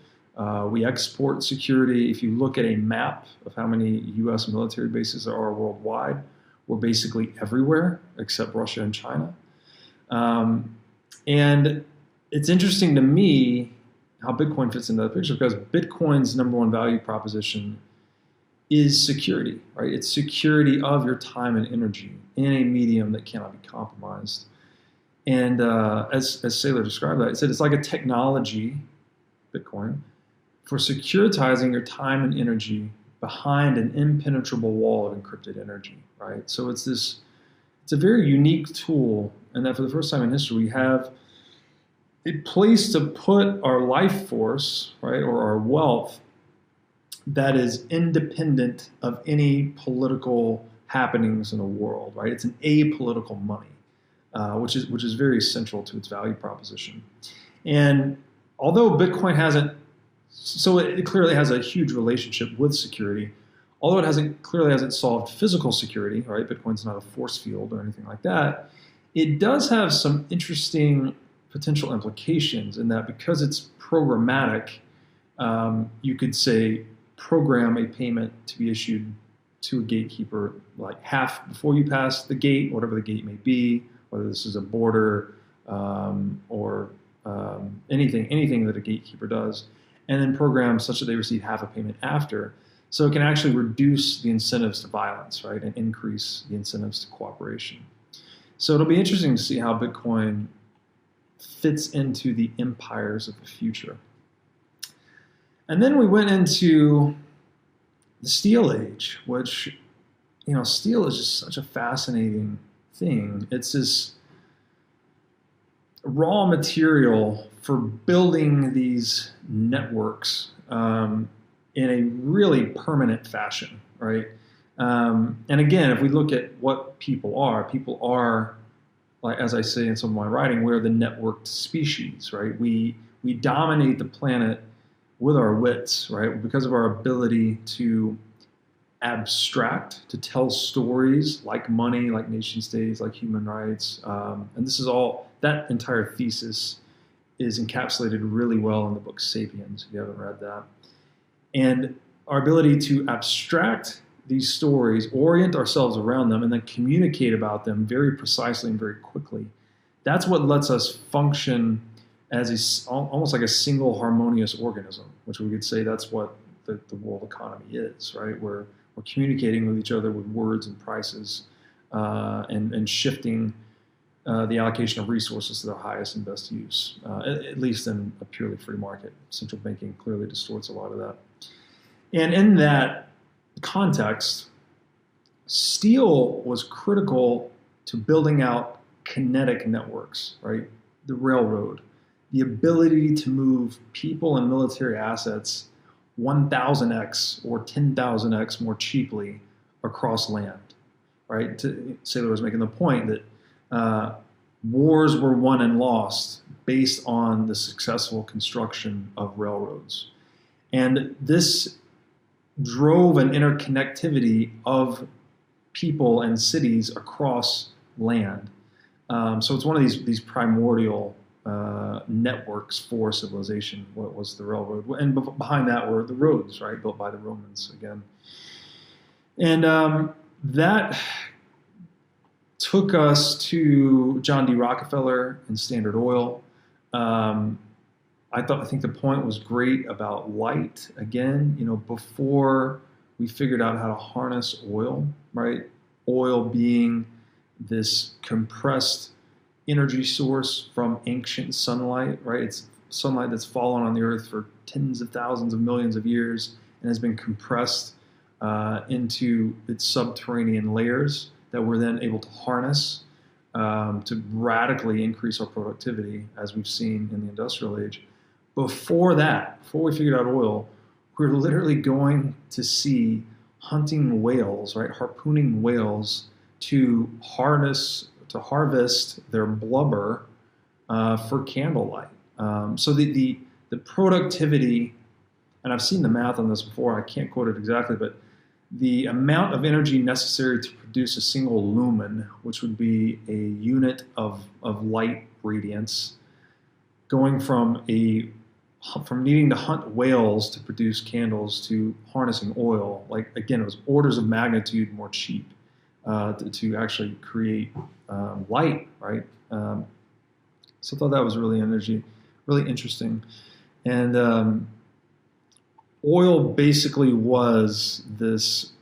[SPEAKER 2] We export security. If you look at a map of how many U.S. military bases there are worldwide, we're basically everywhere except Russia and China. And it's interesting to me how Bitcoin fits into the picture because Bitcoin's number one value proposition is security, right? It's security of your time and energy in a medium that cannot be compromised. And as Saylor described that, he said it's like a technology, Bitcoin, for securitizing your time and energy behind an impenetrable wall of encrypted energy, right? So it's it's a very unique tool, and that for the first time in history, we have a place to put our life force, right, or our wealth that is independent of any political happenings in the world, right? It's an apolitical money, which is very central to its value proposition. And although Bitcoin hasn't, so it clearly has a huge relationship with security, although it clearly hasn't solved physical security, right? Bitcoin's not a force field or anything like that. It does have some interesting potential implications in that because it's programmatic, you could say program a payment to be issued to a gatekeeper like half before you pass the gate, whatever the gate may be, whether this is a border or anything that a gatekeeper does, and then program such that they receive half a payment after. So it can actually reduce the incentives to violence, right, and increase the incentives to cooperation. So it'll be interesting to see how Bitcoin fits into the empires of the future. And then we went into the steel age, which, steel is just such a fascinating thing. It's this raw material for building these networks in a really permanent fashion, right? And again, if we look at what people are, like as I say in some of my writing, we're the networked species, right? We dominate the planet with our wits, right? Because of our ability to abstract, to tell stories like money, like nation states, like human rights. And this is all, that entire thesis is encapsulated really well in the book Sapiens, if you haven't read that. And our ability to abstract these stories, orient ourselves around them, and then communicate about them very precisely and very quickly. That's what lets us function as almost like a single harmonious organism, which we could say that's what the world economy is, right? We're communicating with each other with words and prices and shifting the allocation of resources to their highest and best use, at least in a purely free market. Central banking clearly distorts a lot of that. And in that context, steel was critical to building out kinetic networks, right? The railroad, the ability to move people and military assets 1,000x or 10,000x more cheaply across land, right? Saylor was making the point that wars were won and lost based on the successful construction of railroads. And this drove an interconnectivity of people and cities across land. So it's one of these primordial networks for civilization. What was the railroad? And behind that were the roads, right, built by the Romans again. And that took us to John D. Rockefeller and Standard Oil. I think the point was great about light. Again, before we figured out how to harness oil, right? Oil being this compressed energy source from ancient sunlight, right? It's sunlight that's fallen on the earth for tens of thousands of millions of years and has been compressed into its subterranean layers that we're then able to harness to radically increase our productivity, as we've seen in the industrial age. Before we figured out oil, we were literally going to sea hunting whales, right? Harpooning whales to harvest their blubber for candlelight. So the productivity, and I've seen the math on this before, I can't quote it exactly, but the amount of energy necessary to produce a single lumen, which would be a unit of light radiance, going from needing to hunt whales to produce candles to harnessing oil, like again, it was orders of magnitude more cheap to actually create light, right? So I thought that was really interesting. And oil basically was this,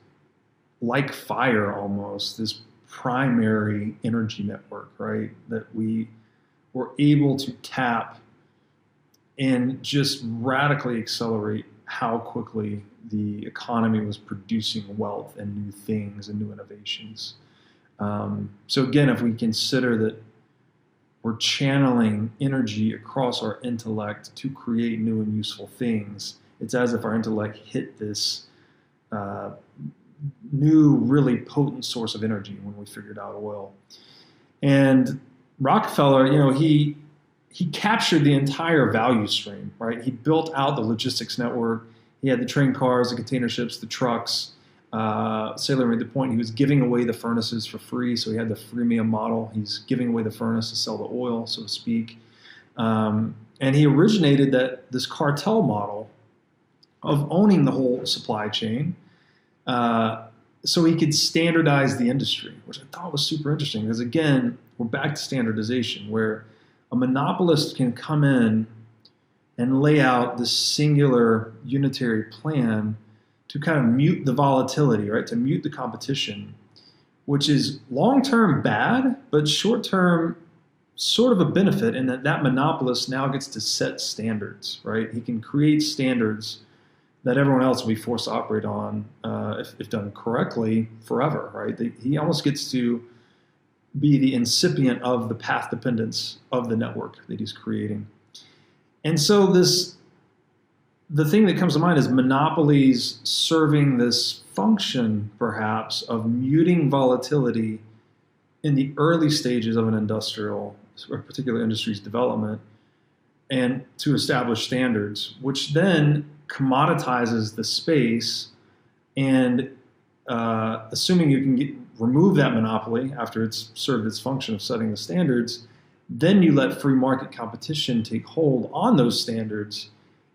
[SPEAKER 2] like fire almost, this primary energy network, right? That we were able to tap and just radically accelerate how quickly the economy was producing wealth and new things and new innovations. So again, if we consider that we're channeling energy across our intellect to create new and useful things, it's as if our intellect hit this new, really potent source of energy when we figured out oil. And Rockefeller, he captured the entire value stream, right? He built out the logistics network. He had the train cars, the container ships, the trucks. Saylor made the point he was giving away the furnaces for free, so he had the freemium model. He's giving away the furnace to sell the oil, so to speak. And he originated this cartel model of owning the whole supply chain, so he could standardize the industry, which I thought was super interesting because, again, we're back to standardization, where a monopolist can come in and lay out this singular unitary plan to kind of mute the volatility, right? To mute the competition, which is long-term bad, but short-term sort of a benefit in that monopolist now gets to set standards, right? He can create standards that everyone else will be forced to operate on if done correctly forever, right? He almost gets to be the incipient of the path dependence of the network that he's creating. And so the thing that comes to mind is monopolies serving this function, perhaps, of muting volatility in the early stages of an industrial, or particular industry's development, and to establish standards, which then commoditizes the space. And assuming you can remove that monopoly after it's served its function of setting the standards, then you let free market competition take hold on those standards,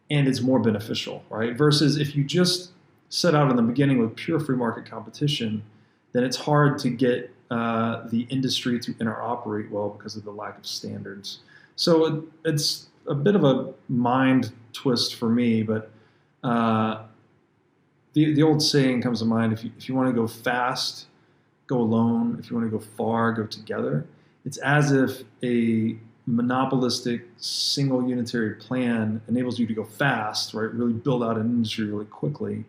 [SPEAKER 2] and it's more beneficial, right? Versus if you just set out in the beginning with pure free market competition, then it's hard to get the industry to interoperate well because of the lack of standards. So it's a bit of a mind twist for me, but the old saying comes to mind: if you want to go fast, go alone. If you want to go far, go together. It's as if a monopolistic single unitary plan enables you to go fast, right? Really build out an industry really quickly.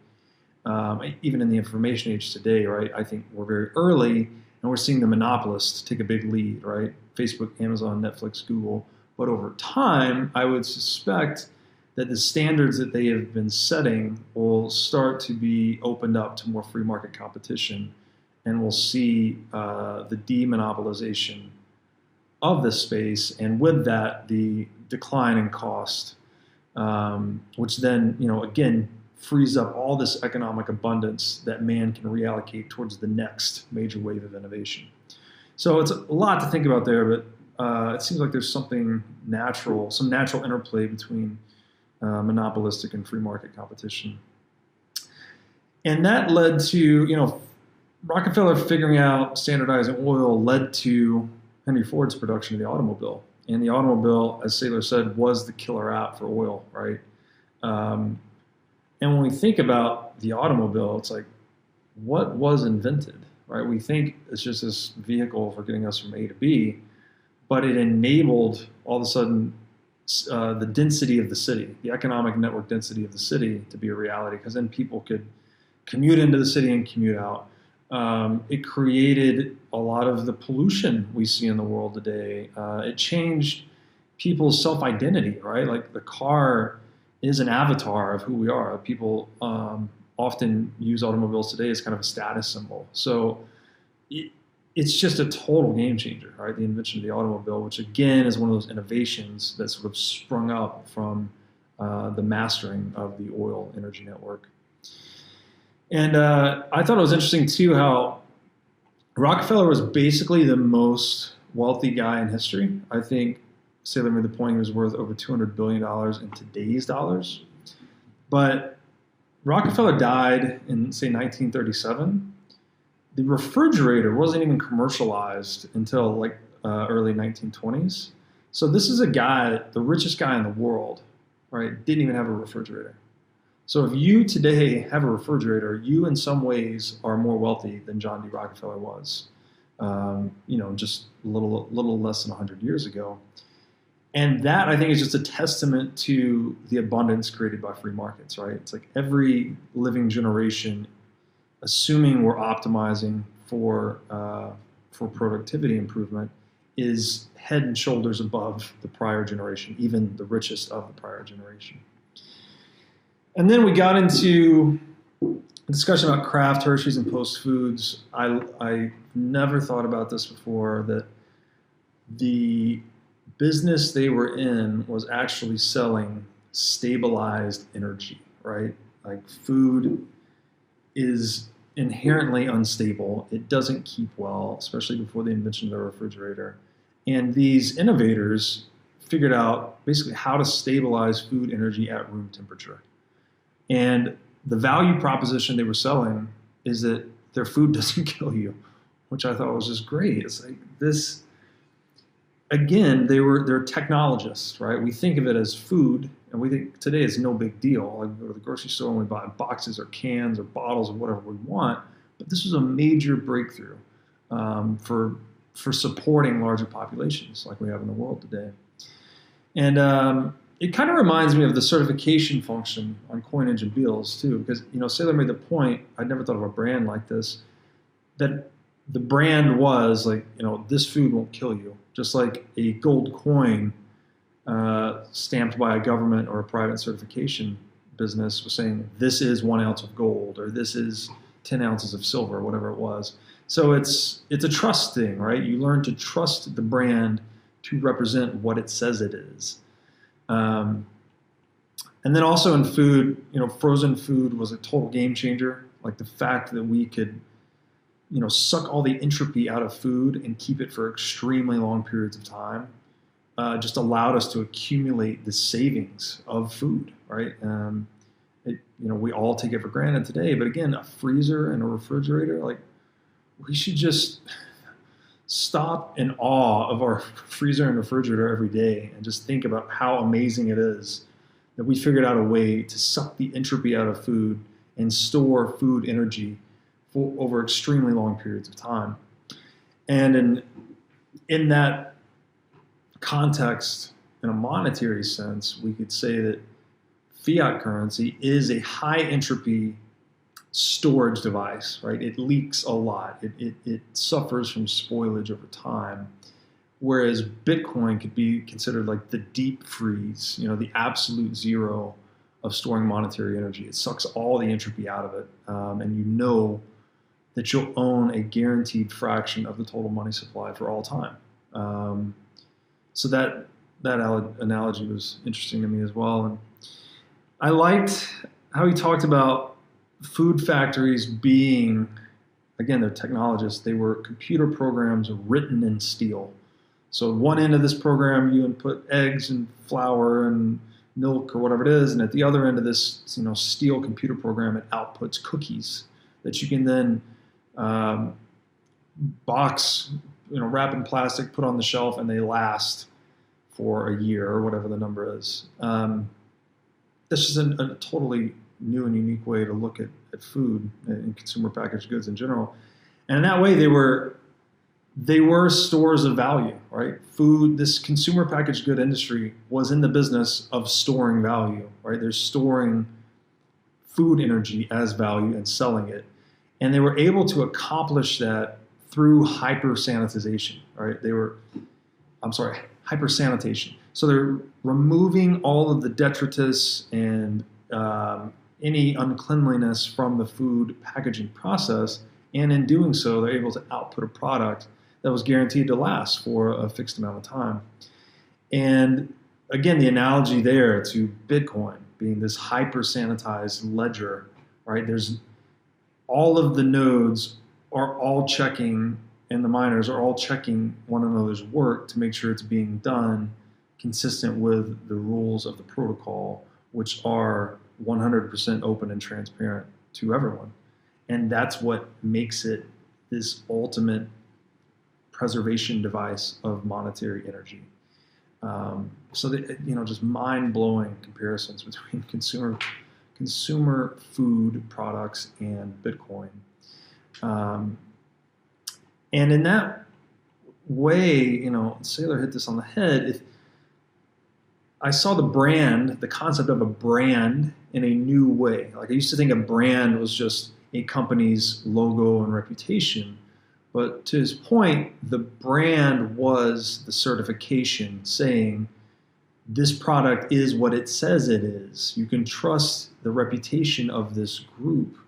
[SPEAKER 2] Even in the information age today, right? I think we're very early, and we're seeing the monopolists take a big lead, right? Facebook, Amazon, Netflix, Google. But over time, I would suspect that the standards that they have been setting will start to be opened up to more free market competition, and we'll see the demonopolization of the space, and with that, the decline in cost, which then, again, frees up all this economic abundance that man can reallocate towards the next major wave of innovation. So it's a lot to think about there, but it seems like there's some natural interplay between monopolistic and free market competition. And that led to, Rockefeller figuring out standardizing oil led to Henry Ford's production of the automobile. And the automobile, as Saylor said, was the killer app for oil, right? And when we think about the automobile, it's like, what was invented, right? We think it's just this vehicle for getting us from A to B, but it enabled, all of a sudden, the density of the city, the economic network density of the city to be a reality, because then people could commute into the city and commute out. It created a lot of the pollution we see in the world today. It changed people's self-identity, right? Like the car is an avatar of who we are. People often use automobiles today as kind of a status symbol. So it's just a total game changer, right? The invention of the automobile, which again is one of those innovations that sort of sprung up from the mastering of the oil energy network. And I thought it was interesting, too, how Rockefeller was basically the most wealthy guy in history. I think Saylor made the point he was worth over $200 billion in today's dollars. But Rockefeller died in, say, 1937. The refrigerator wasn't even commercialized until like early 1920s. So this is a guy, the richest guy in the world, right, didn't even have a refrigerator. So if you today have a refrigerator, you in some ways are more wealthy than John D. Rockefeller was, just a little less than 100 years ago. And that, I think, is just a testament to the abundance created by free markets, right? It's like every living generation, assuming we're optimizing for for productivity improvement is head and shoulders above the prior generation, even the richest of the prior generation. And then we got into a discussion about craft, Hershey's, and Post Foods. I never thought about this before, that the business they were in was actually selling stabilized energy, right? Like, food is inherently unstable. It doesn't keep well, especially before the invention of the refrigerator. And these innovators figured out basically how to stabilize food energy at room temperature. And the value proposition they were selling is that their food doesn't kill you, which I thought was just great. It's like this, again, they're technologists, right? We think of it as food, and we think today it's no big deal. Like, we go to the grocery store and we buy boxes or cans or bottles or whatever we want. But this was a major breakthrough for supporting larger populations like we have in the world today. And it kind of reminds me of the certification function on coinage and bills too, because, you know, Saylor made the point, I'd never thought of a brand like this, that the brand was like, you know, this food won't kill you. Just like a gold coin stamped by a government or a private certification business was saying, this is 1 ounce of gold, or this is 10 ounces of silver, whatever it was. So it's a trust thing, right? You learn to trust the brand to represent what it says it is. And then also in food, you know, frozen food was a total game changer. Like, the fact that we could, you know, suck all the entropy out of food and keep it for extremely long periods of time just allowed us to accumulate the savings of food, right? You know, we all take it for granted today, but again, a freezer and a refrigerator, like, we should just stop in awe of our freezer and refrigerator every day and just think about how amazing it is that we figured out a way to suck the entropy out of food and store food energy for over extremely long periods of time. And in that context, in a monetary sense, we could say that fiat currency is a high entropy storage device, right? It leaks a lot. It suffers from spoilage over time. Whereas Bitcoin could be considered like the deep freeze, you know, the absolute zero of storing monetary energy. It sucks all the entropy out of it. And you know that you'll own a guaranteed fraction of the total money supply for all time. So that analogy was interesting to me as well. And I liked how he talked about food factories being, again, they're technologists. They were computer programs written in steel. So at one end of this program, you input eggs and flour and milk or whatever it is, and at the other end of this, you know, steel computer program, it outputs cookies that you can then box, you know, wrap in plastic, put on the shelf, and they last for a year or whatever the number is. This is a totally new and unique way to look at food and consumer packaged goods in general. And in that way, they were stores of value, right? Food, this consumer packaged good industry was in the business of storing value, right? They're storing food energy as value and selling it. And they were able to accomplish that through hyper-sanitization, right? Hyper-sanitation. So they're removing all of the detritus and any uncleanliness from the food packaging process, and in doing so, they're able to output a product that was guaranteed to last for a fixed amount of time. And again, the analogy there to Bitcoin being this hyper-sanitized ledger, right? There's all of the nodes are all checking, and the miners are all checking one another's work to make sure it's being done consistent with the rules of the protocol, which are 100% open and transparent to everyone. And that's what makes it this ultimate preservation device of monetary energy. So that, you know, just mind-blowing comparisons between consumer food products and Bitcoin. And in that way, you know, Saylor hit this on the head. I saw the concept of a brand in a new way. Like, I used to think a brand was just a company's logo and reputation, But to his point, the brand was the certification saying this product is what it says it is. You can trust the reputation of this group.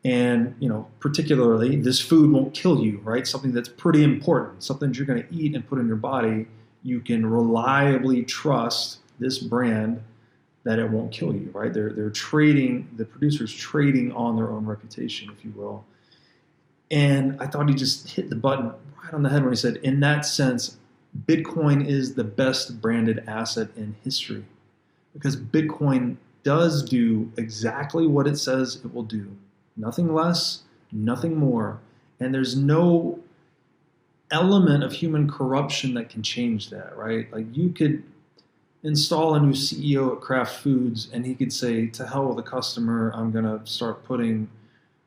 [SPEAKER 2] And, particularly, this food won't kill you, right? Something that's pretty important, something that you're going to eat and put in your body. You can reliably trust this brand that it won't kill you, right? They're trading, the producer's trading on their own reputation, if you will. And I thought he just hit the button right on the head when he said, in that sense, Bitcoin is the best branded asset in history, because Bitcoin does do exactly what it says it will do. Nothing less, nothing more. And there's no element of human corruption that can change that, right? Like, you could install a new CEO at Kraft Foods and he could say, to hell with the customer, I'm going to start putting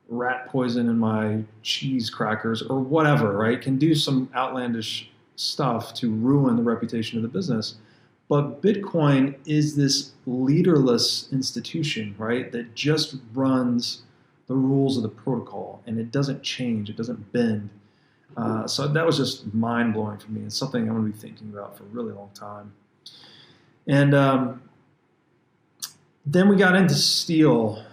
[SPEAKER 2] rat poison in my cheese crackers or whatever, right? Can do some outlandish stuff to ruin the reputation of the business. But Bitcoin is this leaderless institution, right? That just runs the rules of the protocol, and it doesn't change, it doesn't bend. So that was just mind-blowing for me. It's something I'm going to be thinking about for a really long time. And then we got into steel,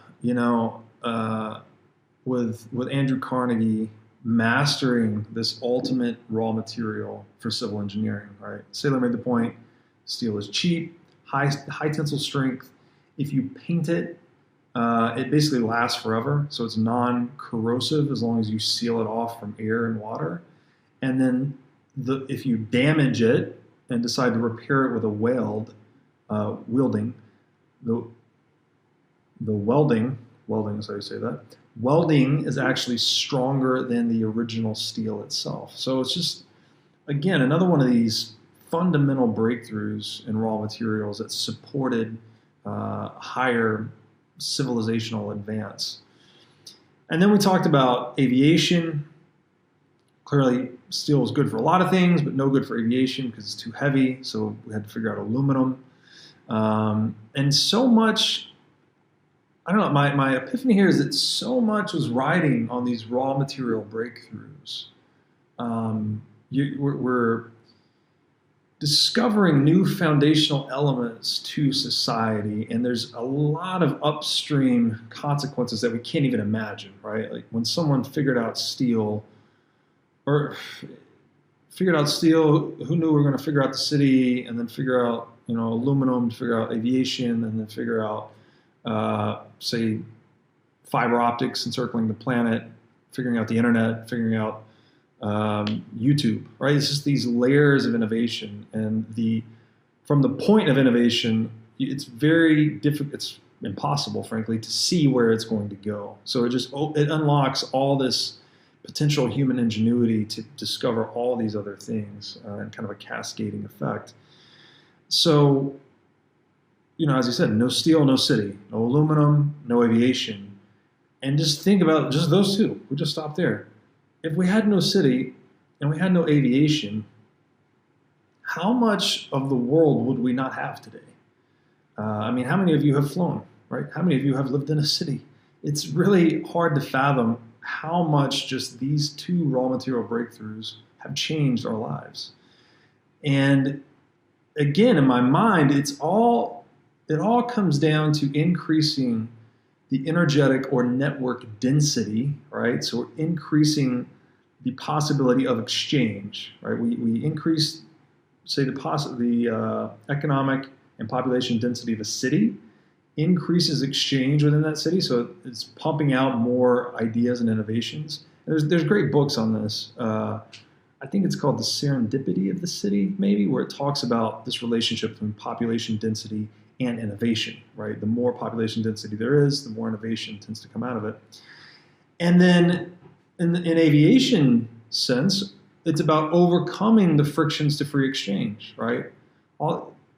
[SPEAKER 2] with Andrew Carnegie mastering this ultimate raw material for civil engineering, right? Saylor made the point, steel is cheap, high tensile strength. If you paint it, it basically lasts forever. So it's non-corrosive as long as you seal it off from air and water. And then if you damage it and decide to repair it with a welding, the welding is how you say that. Welding is actually stronger than the original steel itself. So it's just, again, another one of these fundamental breakthroughs in raw materials that supported higher civilizational advance. And then we talked about aviation. Clearly, steel was good for a lot of things, but no good for aviation because it's too heavy. So we had to figure out aluminum. And so much, I don't know, my epiphany here is that so much was riding on these raw material breakthroughs. We're discovering new foundational elements to society, and there's a lot of upstream consequences that we can't even imagine, right? Like when someone figured out steel, who knew we were going to figure out the city, and then figure out, aluminum, to figure out aviation, and then figure out, say, fiber optics encircling the planet, figuring out the internet, figuring out YouTube, right? It's just these layers of innovation, and from the point of innovation, it's very difficult. It's impossible, frankly, to see where it's going to go. So it unlocks all this potential human ingenuity to discover all these other things, and kind of a cascading effect. So, as you said, no steel, no city, no aluminum, no aviation, and just think about just those two. We just stop there. If we had no city and we had no aviation, how much of the world would we not have today? How many of you have flown, right? How many of you have lived in a city? It's really hard to fathom how much just these two raw material breakthroughs have changed our lives. And again, in my mind, it all comes down to increasing the energetic or network density, right? So we're increasing the possibility of exchange, right? We increase, say, the economic and population density of a city, increases exchange within that city, so it's pumping out more ideas and innovations. And there's great books on this. I think it's called The Serendipity of the City, maybe, where it talks about this relationship between population density and innovation, right? The more population density there is, the more innovation tends to come out of it. And then in aviation sense, it's about overcoming the frictions to free exchange, right?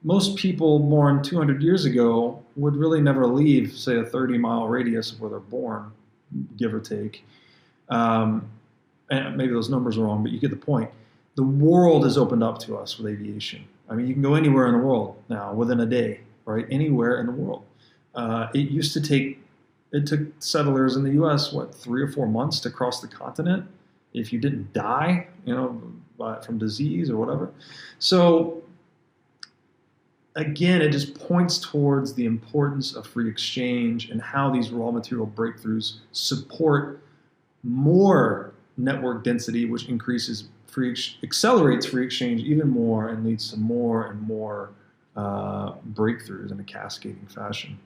[SPEAKER 2] Most people born 200 years ago would really never leave, say, a 30-mile radius of where they're born, give or take. And maybe those numbers are wrong, but you get the point. The world has opened up to us with aviation. You can go anywhere in the world now within a day, right? Anywhere in the world. It took settlers in the U.S., 3 or 4 months to cross the continent. if you didn't die, from disease or whatever. So again, it just points towards the importance of free exchange and how these raw material breakthroughs support more network density, which accelerates free exchange even more and leads to more and more breakthroughs in a cascading fashion.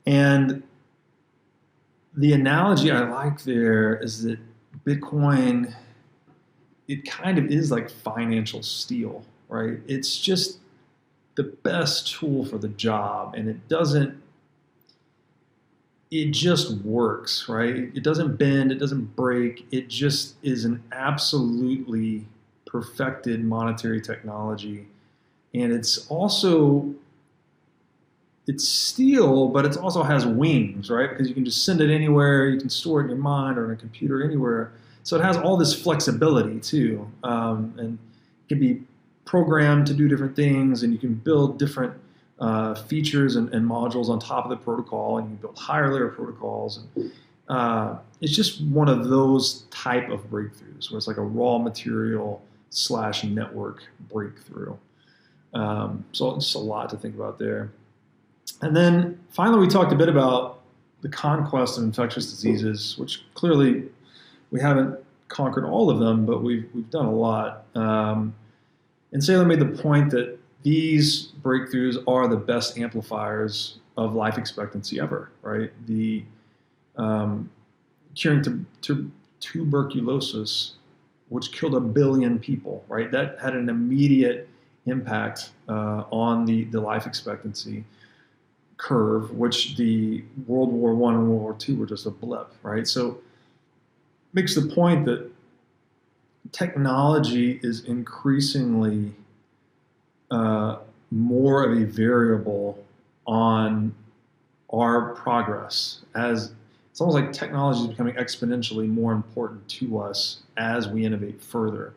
[SPEAKER 2] And the analogy I like there is that Bitcoin, it kind of is like financial steel, right? It's just the best tool for the job, and it just works, right? It doesn't bend, it doesn't break. It just is an absolutely perfected monetary technology. And it's steel, but it also has wings, right? Because you can just send it anywhere. You can store it in your mind or in a computer anywhere. So it has all this flexibility too. And it can be programmed to do different things, and you can build different features and modules on top of the protocol, and you can build higher layer protocols. And, it's just one of those type of breakthroughs where it's like a raw material / network breakthrough. So just a lot to think about there. And then finally, we talked a bit about the conquest of infectious diseases, which clearly we haven't conquered all of them, but we've done a lot. And Saylor made the point that these breakthroughs are the best amplifiers of life expectancy ever, right? The curing tuberculosis, which killed 1 billion people, right? That had an immediate impact on the life expectancy curve, which the World War I and World War II were just a blip, right? So makes the point that technology is increasingly more of a variable on our progress. As it's almost like technology is becoming exponentially more important to us as we innovate further,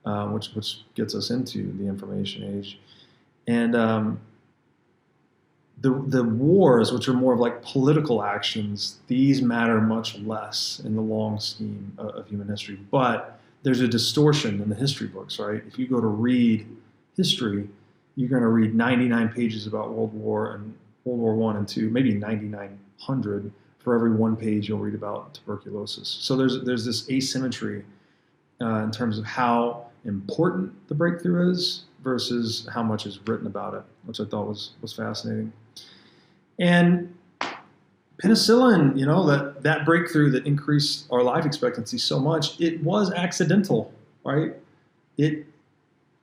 [SPEAKER 2] which gets us into the information age. And the wars, which are more of like political actions, these matter much less in the long scheme of human history. But there's a distortion in the history books, right? If you go to read history, you're going to read 99 pages about World War I and II, maybe 9,900 for every one page you'll read about tuberculosis. So there's this asymmetry in terms of how important the breakthrough is versus how much is written about it, which I thought was fascinating. And penicillin, that breakthrough that increased our life expectancy so much, it was accidental, right? It,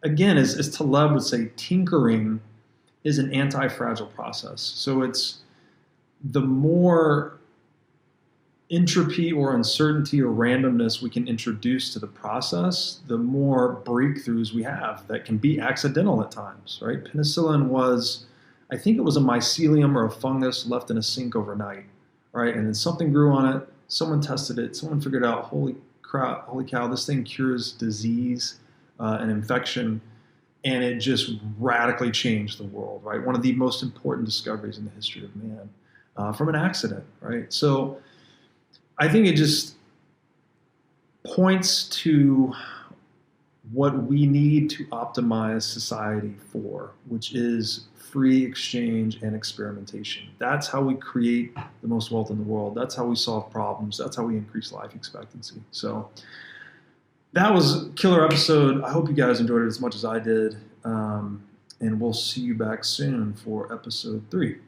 [SPEAKER 2] again, as Taleb would say, tinkering is an anti-fragile process. So it's the more entropy or uncertainty or randomness we can introduce to the process, the more breakthroughs we have that can be accidental at times, right? Penicillin was, I think it was a mycelium or a fungus left in a sink overnight, right? And then something grew on it, someone tested it, someone figured out, holy cow, this thing cures disease and infection, and it just radically changed the world, right? One of the most important discoveries in the history of man from an accident, right? So I think it just points to what we need to optimize society for, which is free exchange and experimentation. That's how we create the most wealth in the world. That's how we solve problems. That's how we increase life expectancy. So that was a killer episode. I hope you guys enjoyed it as much as I did. And we'll see you back soon for episode 3.